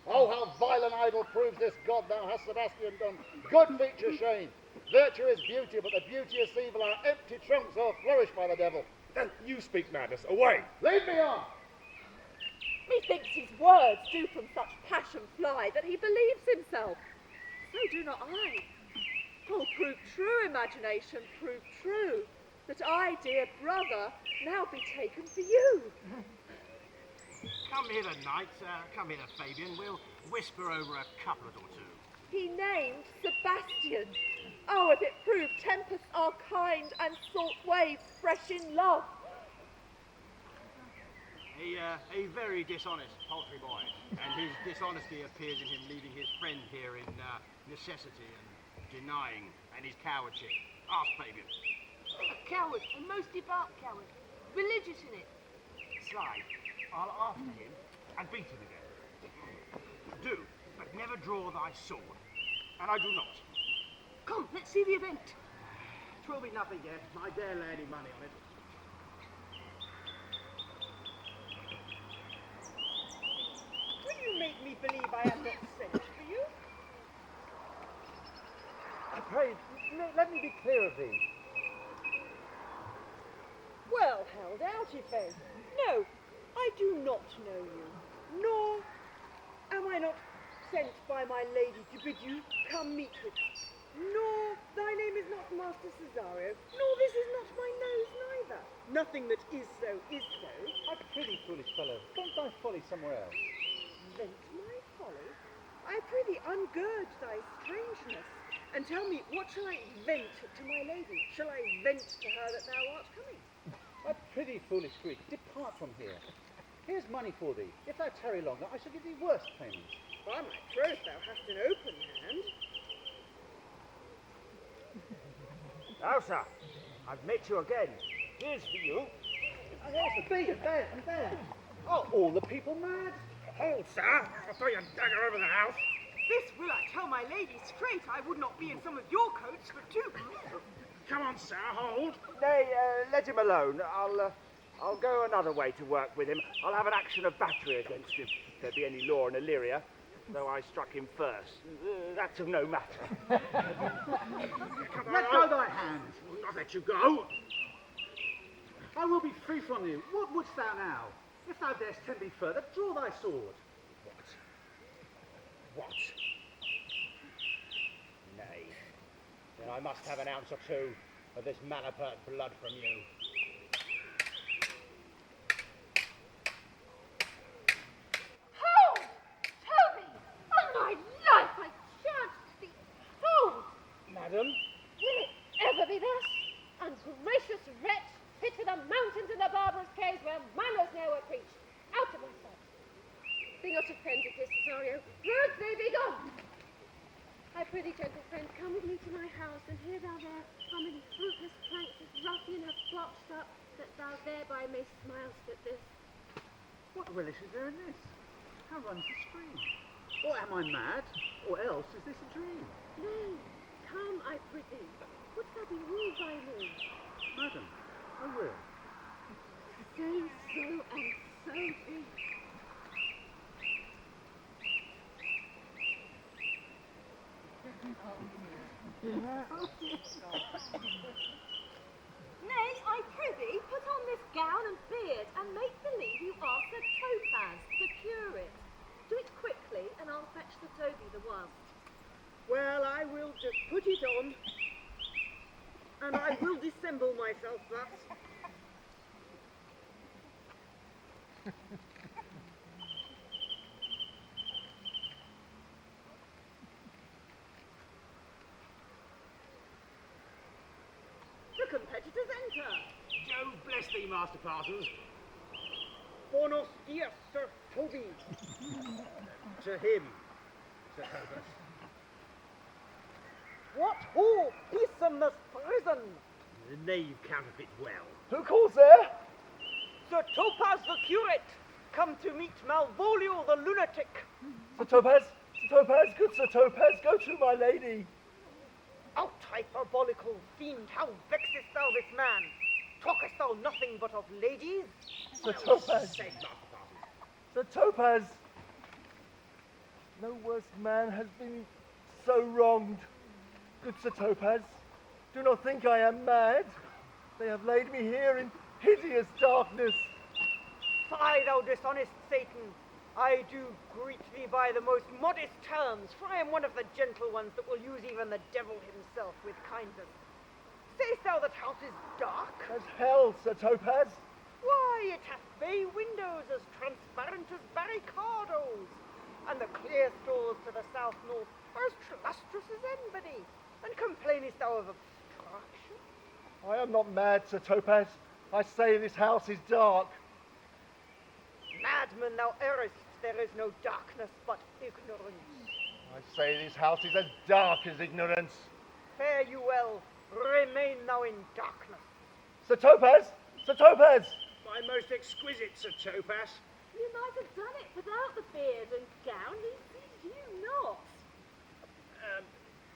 Oh, how vile and idle proves this God thou hast, Sebastian, done. Good feature shame. Virtue is beauty, but the beauteous evil are empty trunks o'erflourished by the devil. Then you speak madness. Away! Lead me on! Methinks his words do from such passion fly that he believes himself. So do not I. Oh, prove true, imagination, prove true, that I, dear brother, now be taken for you. Come hither, knight. Come hither, Fabian. We'll whisper over a couplet or two. He named Sebastian. Oh, if it proved tempests are kind and salt waves fresh in love. A very dishonest paltry boy, and his dishonesty appears in him leaving his friend here in necessity and denying, and his cowardship. Ask Fabian. A coward, a most devout coward. Religious in it. Slide. I'll after him and beat him again. Do, but never draw thy sword. And I do not. Come, let's see the event. 'Twill be nothing yet. I dare lay any money on it. Will you make me believe I am not sent for you? Pray, let me be clear of thee. Well held out, Ife. No, I do not know you, nor am I not sent by my lady to bid you come meet with us. Nor thy name is not Master Cesario, nor this is not my nose neither. Nothing that is so is so. A pretty foolish fellow. Vent thy folly somewhere else. Vent my folly? I prithee ungird thy strangeness, and tell me, what shall I vent to my lady? Shall I vent to her that thou art coming? A pretty foolish Greek, depart from here. Here's money for thee. If thou tarry longer, I shall give thee worse payment. By my troth, thou hast an open hand. Now, sir, I've met you again. Here's for you. Oh, yes, and there. Are all the people mad? Hold, sir. I'll throw your dagger over the house. This will I tell my lady straight. I would not be in some of your coats for two. Come on, sir, hold. Nay, let him alone. I'll go another way to work with him. I'll have an action of battery against him, if there be any law in Illyria, though I struck him first. That's of no matter. Let go thy hand. I'll let you go. I will be free from you. What wouldst thou now? If thou darest tempt me further, draw thy sword. What? Nay. Then I must have an ounce or two of this Manor blood from you. Hold! Toby! On my life, I shan't be hold! Madam? Will it ever be thus? Ungracious wretch, fit to the mountains and the barbarous caves where manners ne'er were preached. Out of my sight. Be not offended, dear Cesario. Rogue thee, be gone! I prithee, gentle friend, come with me to my house, and hear thou there how many fruitless planks this ruffian hath blotched up, that thou thereby mayst smile at this. What relish is there in this? How runs the stream? Or am I mad? Or else is this a dream? Nay, come, I prithee. Wouldst thou be ruled by me? Madam, I will. Say so, and so be. Nay, I prithee, put on this gown and beard, and make believe you are Sir Topaz, the curate. Do it quickly, and I'll fetch the Toby the whilst. Well, I will just put it on, and I will dissemble myself thus. The competitors enter. Jove bless thee, Master Parsons. Buenos dias, Sir Toby. To him, Sir Topaz. What ho, peacesomeness prison! The knave counterfeits well. Who calls there? Sir Topaz the curate, come to meet Malvolio the lunatic. Sir Topaz, good Sir Topaz, go to my lady. Out, hyperbolical fiend, how vexest thou this man? Talkest thou nothing but of ladies? Sir Topaz, Said Master Parsons. Sir Topaz. No worse man has been so wronged. Good Sir Topaz, do not think I am mad. They have laid me here in hideous darkness. Fie, thou dishonest Satan! I do greet thee by the most modest terms, for I am one of the gentle ones that will use even the devil himself with kindness. Say'st thou that house is dark? As hell, Sir Topaz. Why, it hath bay windows as transparent as barricadoes, and the clear stalls to the south-north are as lustrous as anybody. And complainest thou of obstruction? I am not mad, Sir Topaz. I say this house is dark. Madman, thou errest. There is no darkness but ignorance. I say this house is as dark as ignorance. Fare you well. Remain thou in darkness. Sir Topaz! Sir Topaz! My most exquisite Sir Topaz. You might have done it without the beard and gown, he sees you not.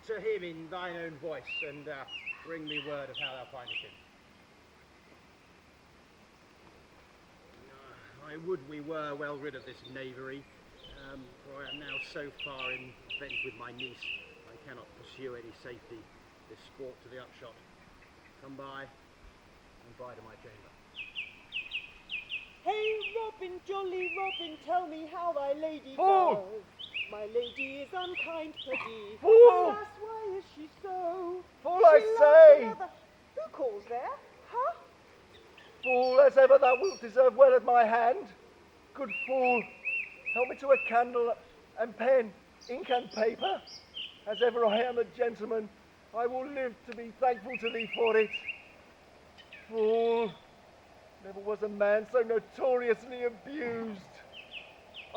To him in thine own voice, and bring me word of how thou findest him. I would we were well rid of this knavery, for I am now so far in bent with my niece, I cannot pursue any safety this sport to the upshot. Come by, and by to my chamber. Hey, Robin, jolly Robin, tell me how thy lady Fool! goes. My lady is unkind to thee. Fool! Alas, why is she so? Fool, I She loves say! another. Who calls there? Huh? Fool as ever thou wilt deserve well at my hand. Good fool, help me to a candle and pen, ink and paper. As ever I am a gentleman, I will live to be thankful to thee for it. Fool, never was a man so notoriously abused.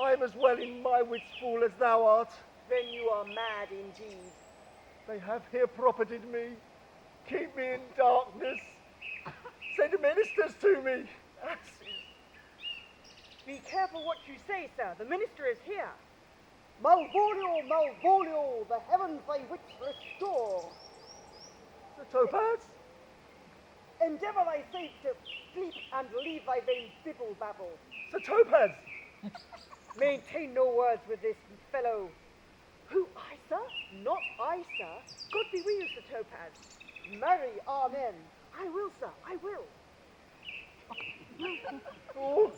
I am as well in my wits, fool, as thou art. Then you are mad indeed. They have here propertied me, keep me in darkness, send ministers to me. Asses. Be careful what you say, sir. The minister is here. Malvolio, Malvolio, the heavens thy wits restore. Sir Topaz? Endeavour thy safe to sleep and leave thy vain bibble babble. Sir Topaz! Maintain no words with this fellow. Who, I, sir? Not I, sir. God be with you, Sir Topaz. Marry, amen. I will, sir, I will. Fool,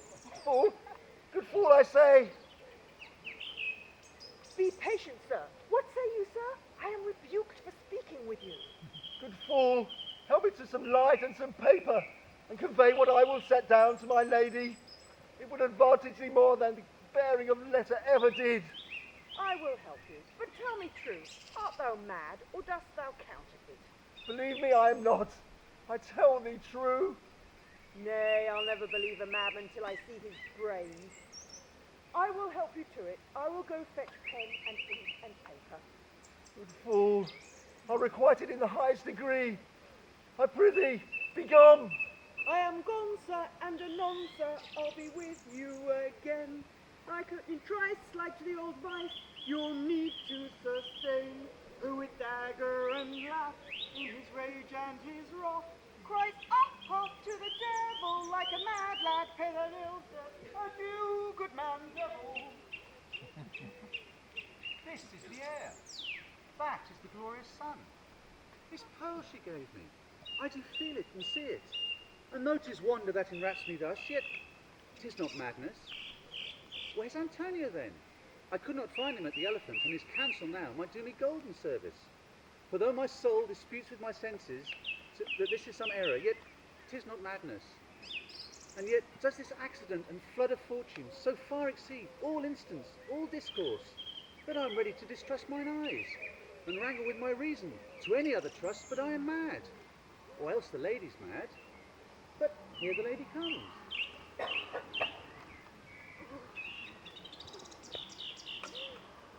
fool, good fool, I say. Be patient, sir. What say you, sir? I am rebuked for speaking with you. Good fool, help me to some light and some paper, and convey what I will set down to my lady. It would advantage thee more than the bearing of letter ever did. I will help you. But tell me true, art thou mad, or dost thou counterfeit? Believe me, I am not. I tell thee true. Nay, I'll never believe a madman till I see his brains. I will help you to it. I will go fetch pen and ink and paper. Good fool, I'll requite it in the highest degree. I prithee, be gone. I am gone, sir, and anon, sir, I'll be with you again. I could entice, like to the old vice, you'll need to sustain. Who with dagger and laugh, in his rage and his wrath, cries up to the devil, like a mad lad, pay an ill death. Adieu, good man, devil. This is the air. That is the glorious sun. This pearl she gave me, I do feel it and see it. And though 'tis wonder that enrapts me thus, yet 'tis not madness. Where's Antonio then? I could not find him at the Elephant, and his counsel now might do me golden service. For though my soul disputes with my senses that this is some error, yet 'tis not madness. And yet does this accident and flood of fortune so far exceed all instance, all discourse, that I am ready to distrust mine eyes, and wrangle with my reason to any other trust but I am mad, or else the lady's mad. But here the lady comes.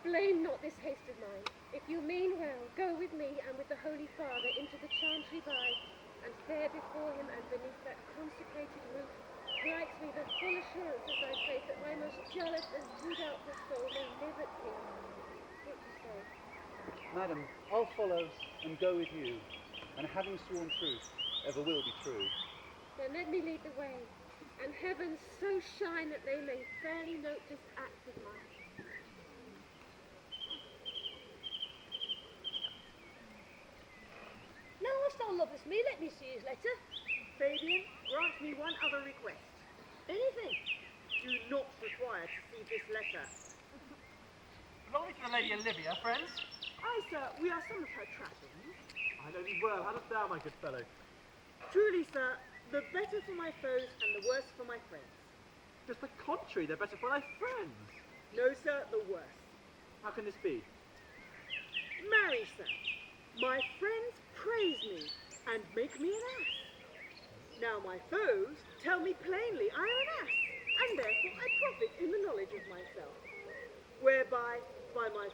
Blame not this haste of mine. If you mean well, go with me and with the Holy Father into the chantry by, and there before him and beneath that consecrated roof grants me the full assurance of thy faith that my most jealous and too doubtful soul may live at peace. What do you say? Madam, I'll follow and go with you, and having sworn truth, ever will be true. Then let me lead the way, and heavens so shine that they may fairly note this act of mine. Now whilst thou lovest me, let me see his letter. Fabian, grant me one other request. Anything. Do not require to see this letter. Belonging to the Lady Olivia, friends? Aye, sir, we are some of her trappings. I know thee well. How dost thou, my good fellow? Truly, sir, the better for my foes and the worse for my friends. Just the contrary, they're better for thy friends. No, sir, the worse. How can this be? Marry, sir, my friends praise me and make me an ass. Now my foes tell me plainly I am an ass, and therefore I profit in the knowledge of myself. Whereby, by my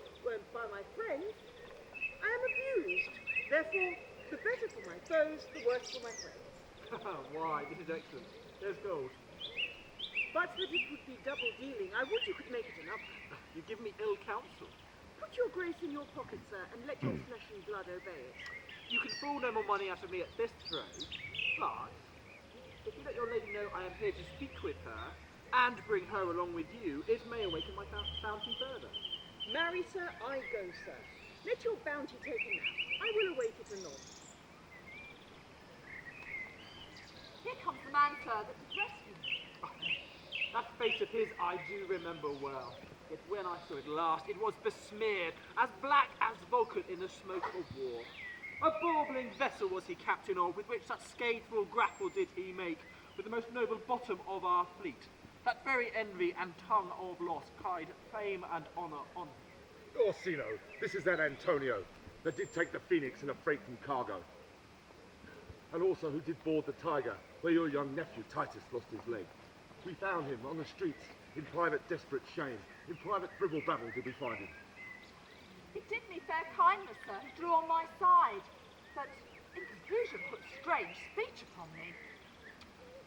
friends, I am abused. Therefore, the better for my foes, the worse for my friends. Why, this is excellent. There's gold. But that it would be double dealing, I would you could make it another. You give me ill counsel. Put your grace in your pocket, sir, and let your flesh and blood obey it. You can fool no more money out of me at this throw, but if you let your lady know I am here to speak with her, and bring her along with you, it may awaken my fountain further. Marry, sir, I go, sir. Let your bounty take him now. I will await it anon. Here comes the man, sir, that has rescued me. That face of his I do remember well. Yet when I saw it last, it was besmeared, as black as Vulcan in the smoke of war. A bauble vessel was he captain of, with which such scateful grapple did he make, with the most noble bottom of our fleet. That very envy and tongue of loss cried fame and honour on him. Orsino, this is that Antonio that did take the Phoenix in a freight from cargo. And also who did board the Tiger, where your young nephew Titus lost his leg. We found him on the streets, in private desperate shame. In private fribble babble did we find him. He did me fair kindness, sir, and drew on my side, but in conclusion put strange speech upon me.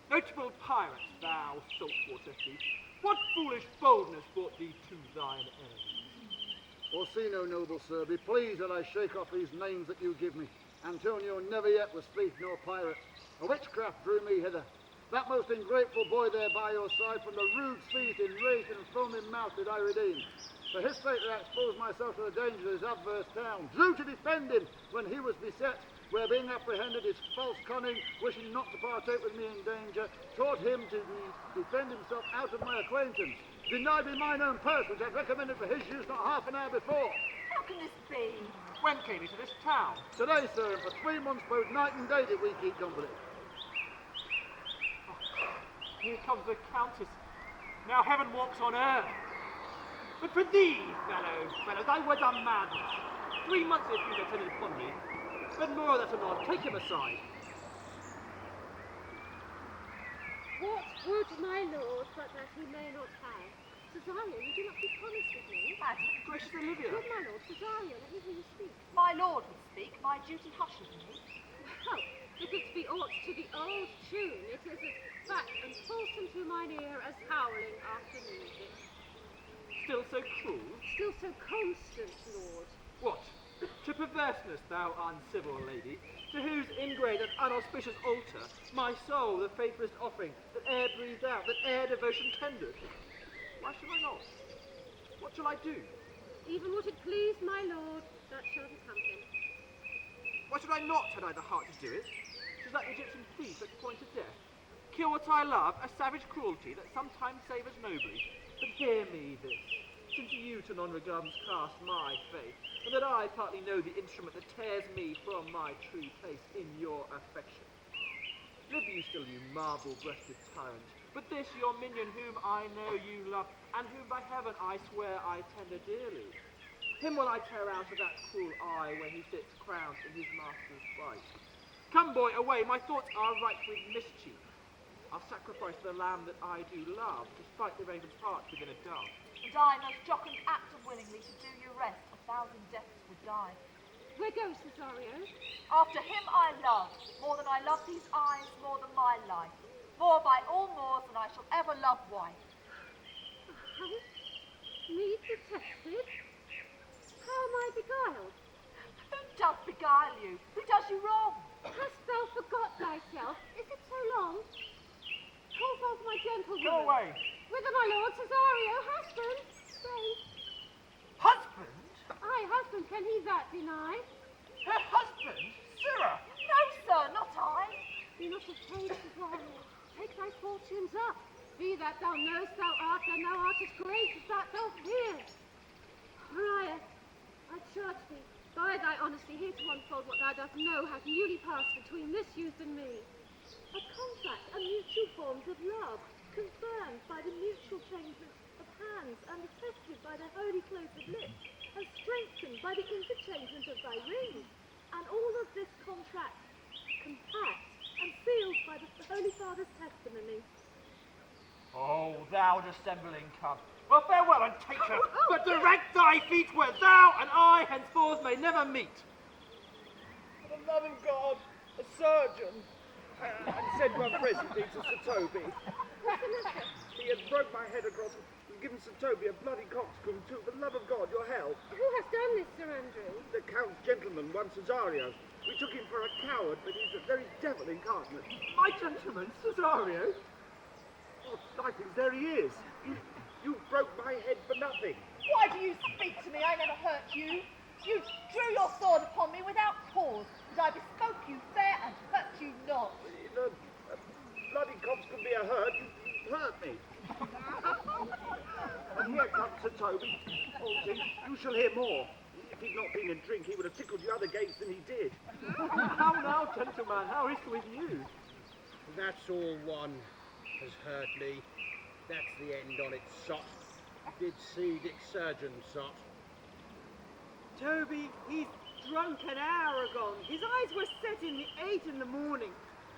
Notable pirate, thou saltwater thief, what foolish boldness brought thee to thine end? Orsino, noble sir, be pleased that I shake off these names that you give me. Antonio never yet was thief nor pirate. A witchcraft drew me hither. That most ingrateful boy there by your side, from the rude seas enraged and foaming mouth did I redeem. For his sake that I exposed myself to the danger of his adverse town, drew to defend him when he was beset, where being apprehended his false cunning, wishing not to partake with me in danger, taught him to defend himself out of my acquaintance, denied me mine own purse, which I'd recommended for his use not half an hour before. How can this be? When came he to this town? Today, sir, and for 3 months both night and day did we keep company. Here comes the Countess. Now heaven walks on earth. But for thee, fellow, thy words are madness. 3 months if you attended upon me. But more that anon, take him aside. What would my lord but that he may not have? Cesario, would you not be honest with me? Madam, Gracious Olivia. Good my lord, Cesario, let me hear you speak. my lord would speak, my duty hushes me. Well, if it be aught to the old tune, it is as fat and fulsome to mine ear as howling after music. Still so cruel? Still so constant, lord. What? To perverseness, thou uncivil lady, to whose ingrate and unauspicious altar my soul the faithless offering that e'er breathed out, that e'er devotion tendered. Why should I not? What shall I do? Even would it please my lord, that shall be something. Why should I not, had I the heart to do it? 'Tis that Egyptian thief that point to death. Kill what I love, a savage cruelty that sometimes savours nobly. But hear me this, since you to non-regardance cast my faith, and that I partly know the instrument that tears me from my true place in your affection. Live you still, you marble-breasted tyrant, but this your minion whom I know you love, and whom by heaven I swear I tender dearly. Him will I tear out of that cruel eye where he sits crowned in his master's spite. Come, boy, away, my thoughts are rife with mischief. I'll sacrifice the lamb that I do love, despite the raven's heart within a dove. And I most jocund act unwillingly to do you rest, 1,000 deaths would die. Where goes Cesario? After him I love, more than I love these eyes, more than my life. More by all moors than I shall ever love wife. Me detested? How am I beguiled? Who does beguile you? Who does you wrong? Hast thou forgot thyself? Is it so long? Call forth my gentlewoman. Go away! Whither, my lord? Cesario, husband? Stay. Husband? Aye, husband, can he that deny? Her husband? Sirrah! No, sir, not I. Be not afraid, Cesario. Take thy fortunes up. Be that thou knowest thou art, and thou art as great as that thou fearest. Maria, I charge thee, by thy honesty, here to unfold what thou dost know hath newly passed between this youth and me. A contract and mutual forms of love, confirmed by the mutual changes of hands and attested by the holy close of lips, and strengthened by the interchangement of thy rings. And all of this contract compact and sealed by the Holy Father's testimony. Oh, thou dissembling cunt. Well, farewell and take her, but direct thy feet where thou and I henceforth may never meet. For the love of God, a surgeon, and send one presently to Sir Toby. He had broke my head across and given Sir Toby a bloody coxcomb too. For the love of God, your help. Who has done this, Sir Andrew? The Count's gentleman, one Cesario. We took him for a coward, but he's the very devil incarnate. My gentleman, Cesario? Oh, I think there he is. You broke my head for nothing. Why do you speak to me? I never hurt you. You drew your sword upon me without cause, and I bespoke you fair and hurt you not. The bloody cops can be a hurt. You hurt me. And here comes Sir Toby. Oh, you shall hear more. If he'd not been in drink, he would have tickled your other gates than he did. How now, gentleman? How is it with you? That's all one has hurt me. That's the end on it, sot. Did see Dick Surgeon, sot. Toby, he's drunk an hour ago. His eyes were set in the 8 in the morning.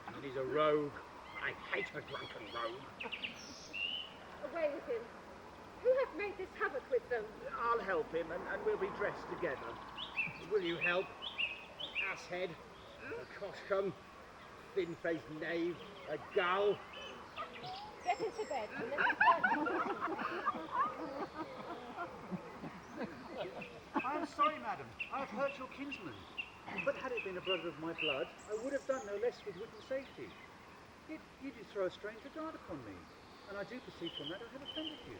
And he's a rogue. I hate a drunken rogue. Away with him. Who hath made this havoc with them? I'll help him, and we'll be dressed together. Will you help? Asshead, a coxcomb, thin-faced knave, a gull. Get into bed and let us I am sorry, madam. I have hurt your kinsman. But had it been a brother of my blood, I would have done no less with wit and safety. Yet you do throw a strange regard upon me, and I do perceive from that I have offended you.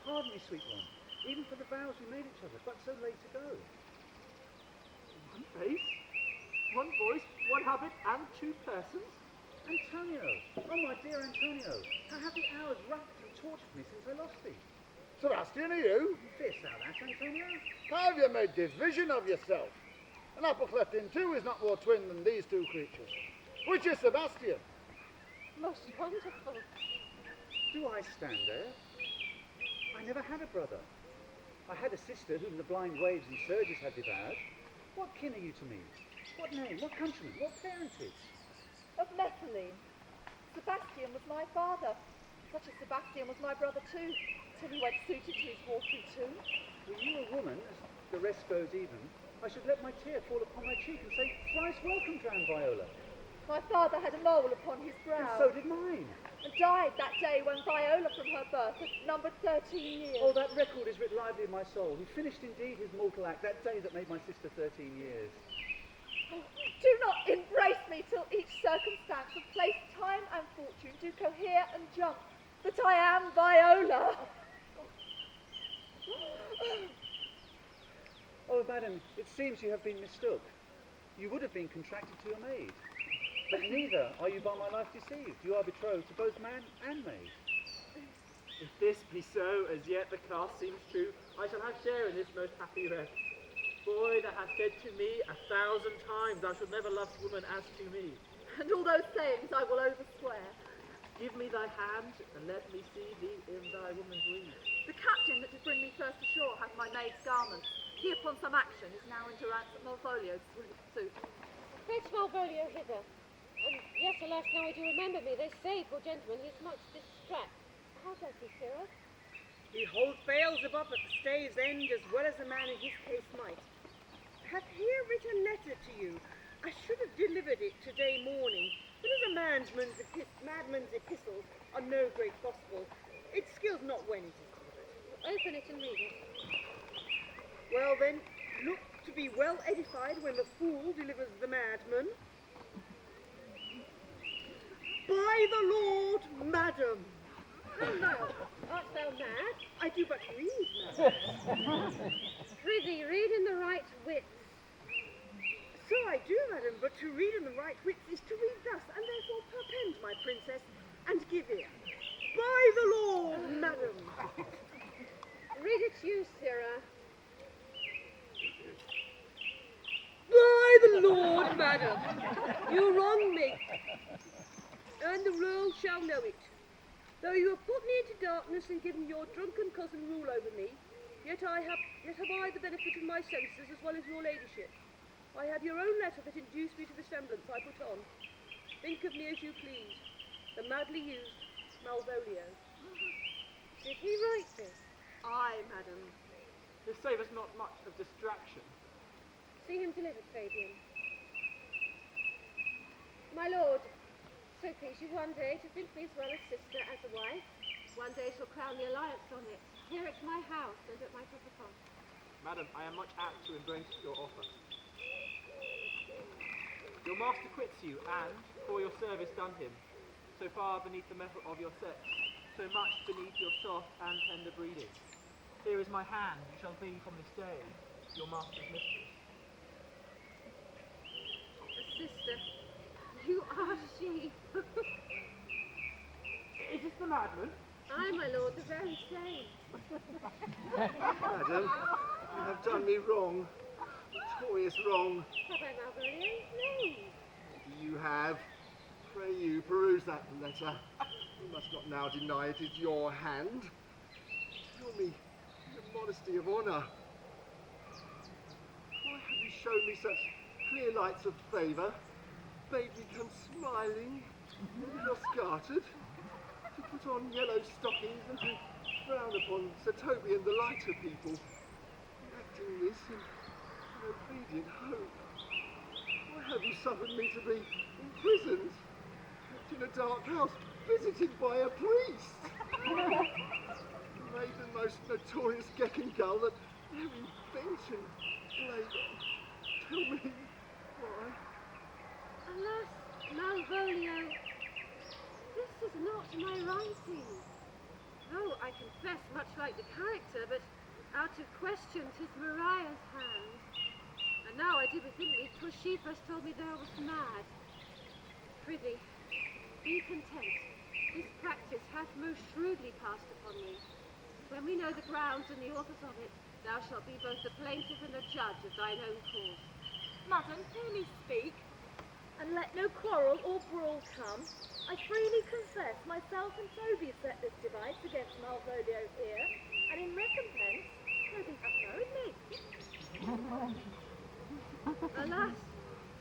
Pardon me, sweet one, even for the vows we made each other but so late ago. One face, one voice, one habit, and two persons? Antonio! Oh, my dear Antonio! How have the hours racked and tortured me since I lost thee? Sebastian, are you? Fearst thou that, Antonio? Have you made division of yourself? An apple cleft in two is not more twin than these two creatures. Which is Sebastian? Most wonderful. Do I stand there? I never had a brother. I had a sister whom the blind waves and surges had devoured. What kin are you to me? What name? What countryman? What parentage? Of Methyline. Sebastian was my father. Such as Sebastian was my brother too, till he went suited to his watery tomb. Were you a woman, as the rest goes even, I should let my tear fall upon my cheek and say, thrice welcome, Drowned Viola. My father had a mole upon his brow. And so did mine. And died that day when Viola from her birth had numbered 13 years. Oh, that record is writ lively in my soul. He finished indeed his mortal act that day that made my sister 13 years. Do not embrace me till each circumstance of place, time and fortune do cohere and jump that I am Viola. Oh, madam, it seems you have been mistook. You would have been contracted to a maid. But neither are you by my life deceived. You are betrothed to both man and maid. If this be so, as yet the cast seems true, I shall have share in this most happy rest. Boy that hath said to me 1,000 times, I should never love woman as to me. And all those sayings I will overswear. Give me thy hand, and let me see thee in thy woman's weed. The captain that did bring me first ashore hath my maid's garments. He upon some action is now in durance at Malvolio's suit. Fetch Malvolio hither. And yes, alas, now I do remember me, they say, poor gentleman, he is much distract. How does he, Sarah? He holds bales above the stave's end as well as a man in his case might. Hath here written a letter to you. I should have delivered it today morning, but as a madman's epistles are no great gospel, it skills not when it is delivered. Open it and read it. Well then, look to be well edified when the fool delivers the madman. By the Lord, madam. How now? Art thou mad? I do but read, madam. Prithee, read in the right wits. So I do, madam, but to read in the right wits is to read thus, and therefore perpend, my princess, and give ear. By the Lord, madam. Read it you, Sarah. By the Lord, madam, you wrong me, and the world shall know it. Though you have put me into darkness and given your drunken cousin rule over me, yet have I the benefit of my senses as well as your ladyship. I have your own letter that induced me to the semblance I put on. Think of me as you please. The madly used Malvolio. Did he write this? Aye, madam. This save us not much of distraction. See him delivered, Fabian. My lord, so please you one day to think me as well as sister as a wife. One day shall crown the alliance on it, here at my house and at my proper cost. Madam, I am much apt to embrace your offer. Your master quits you, and, for your service done him, so far beneath the metal of your sex, so much beneath your soft and tender breeding. Here is my hand, you shall be from this day your master's mistress. Sister, you are she. Is this the madman? Aye, my lord, the very same. Madam, you have done me wrong. Notorious wrong. Have I, Malvolio? No. You have. Pray you, peruse that letter. You must not now deny it is your hand. Tell me, the modesty of honour. Why have you shown me such clear lights of favour? Bade me come smiling, not gartered, to put on yellow stockings and to frown upon Sir Toby and the lighter people, enacting this in obedient hope. Why have you suffered me to be imprisoned, kept in a dark house, visited by a priest? Made the most notorious geck and gull that their invention played on. Tell me why. Alas, Malvolio, this is not my writing. Though I confess much like the character, but out of question 'tis Maria's hand. And now I do bethink me 'twas she first told me thou wast mad. Prithee, be content. This practice hath most shrewdly passed upon me. When we know the grounds and the authors of it, thou shalt be both the plaintiff and the judge of thine own cause. Madam, hear me speak, and let no quarrel or brawl come. I freely confess myself and Toby set this device against Malvolio here, and in recompense, Toby hath married me. Alas,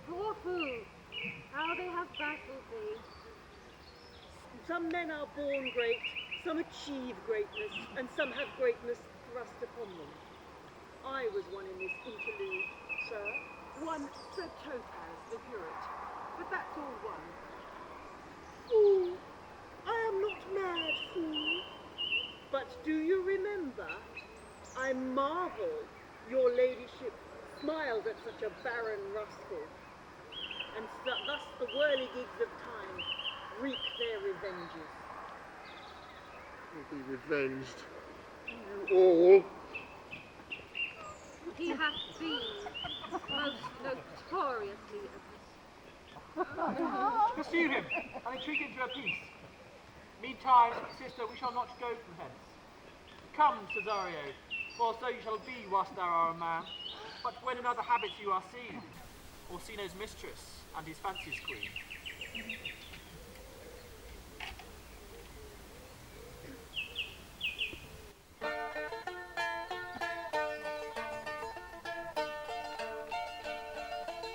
poor fool, how they have baffled thee. Some men are born great, some achieve greatness, and some have greatness thrust upon them. I was one in this interlude, sir. One Sir Topaz the Curate, but that's all one. Fool! I am not mad, fool. But do you remember? I marvel your ladyship smiled at such a barren rascal, and thus the whirligigs of time reap their revenges. You'll be revenged. You all. He hath been most notoriously amiss. Pursue him and entreat him to a peace. Meantime, sister, we shall not go from hence. Come, Cesario, for so you shall be whilst thou art a man. But when in other habits you are seen, Orsino's mistress and his fancy's queen.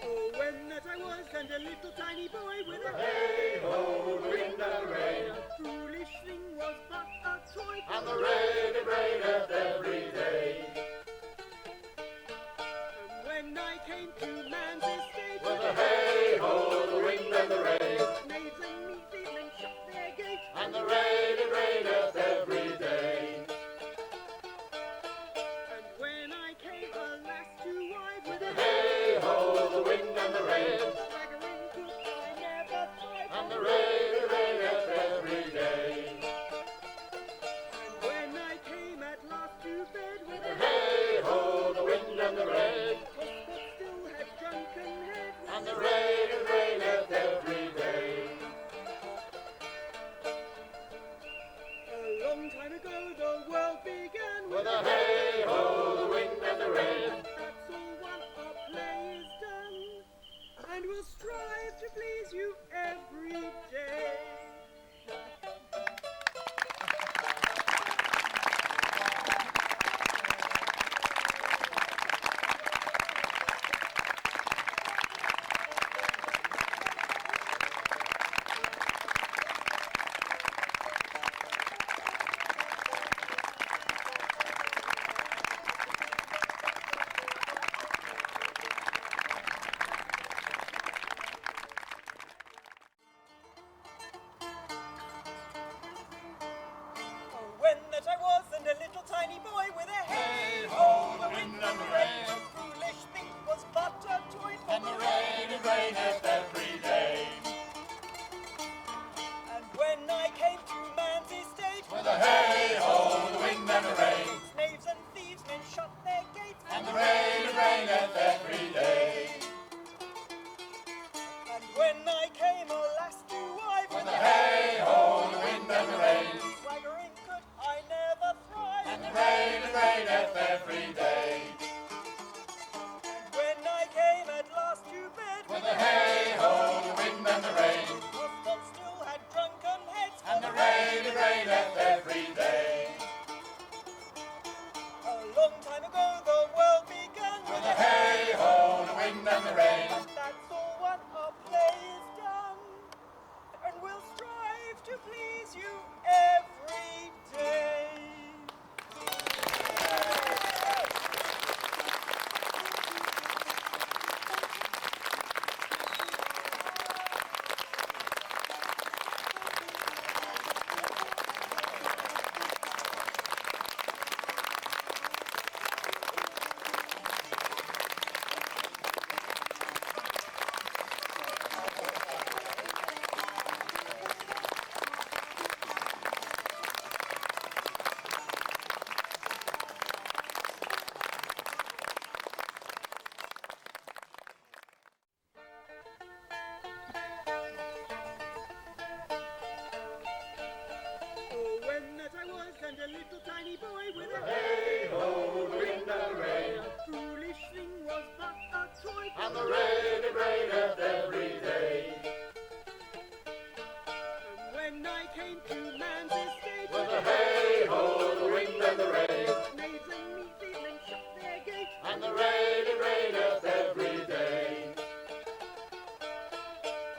Oh, when that I was and a little tiny boy with a Hey-ho, the wind and the rain, a foolish thing was but a toy. and the rain it raineth every day. And when I came to man's estate, With a hey-ho, the wind and the rain, maids and meat shut their gate, and the rain it raineth every day. and when I came, alas, too wide with a Hey-ho, the wind and the rain, swaggering good, I never tried. and the rain it raineth every day. And when I came at last to bed with a Hey-ho, the wind and the rain, but still had drunken and the rain. That's all when our play is done, and we'll strive to please you every day. And a little tiny boy with a Hey-ho, the wind and the rain, foolish thing was but a toy, and the rain it raineth every day. and when I came to man's estate, With a hey-ho, the wind and the rain, maids and meat men shut their gate, and the rain it raineth every day.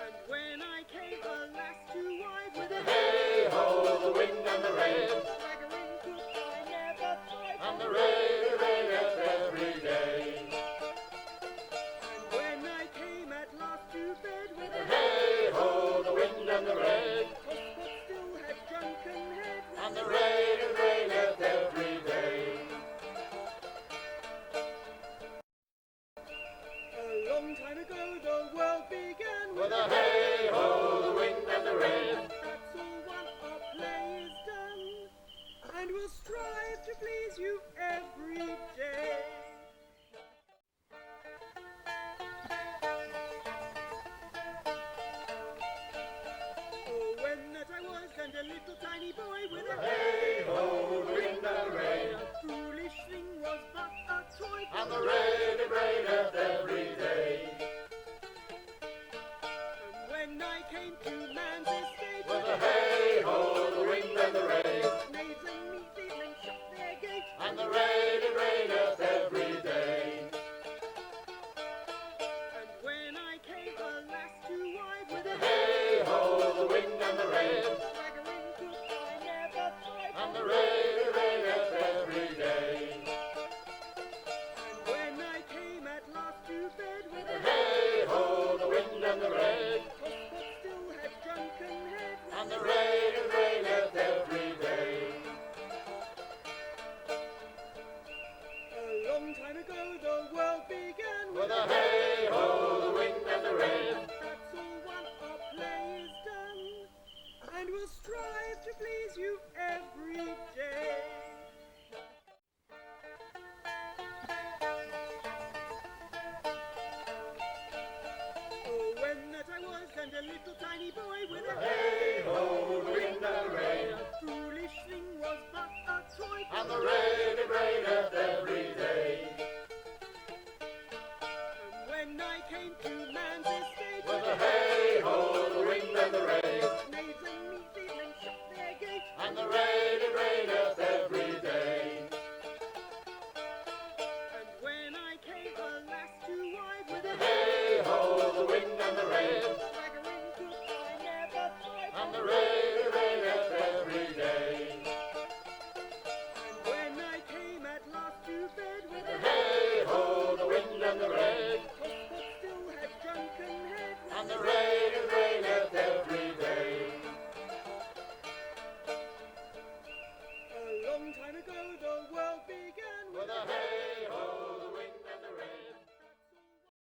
and when I came, alas, to wife with a Hey-ho, the wind and the rain, staggering could I never thrive, and the rain it raineth every day. and when I came at last to bed with a Hey-ho, the wind and the rain, toss but still had drunken head, and the rain it raineth every day. a long time ago the world began With a hey-ho, the wind and the rain, that's all while our play is done, and we'll strive to please you every day. Oh, when that I was and a little tiny boy with a hey-ho, the wind and the rain, foolish thing was but a toy, and the rain it raineth every day. and when I came to man's estate, With a hey-ho, the wind and the rain, maids and meat men shut their gate, and the rain it raineth every day. and when I came, alas, to wife with a Hey-ho, the wind and the rain, staggering could I never thrive, and the rain it raineth every day. and when I came at last to bed with a Hey-ho, the wind and the rain, toss but still had drunken head, and the rain it raineth every day. a long time ago the world began With a hey-ho, the wind and the rain, that's all while our play is done, and we'll strive to please you every day. Oh, when that I was and a little tiny boy with a hey-ho, the wind and the rain, foolish thing was but a toy, and the rain it raineth every day. and when I came to man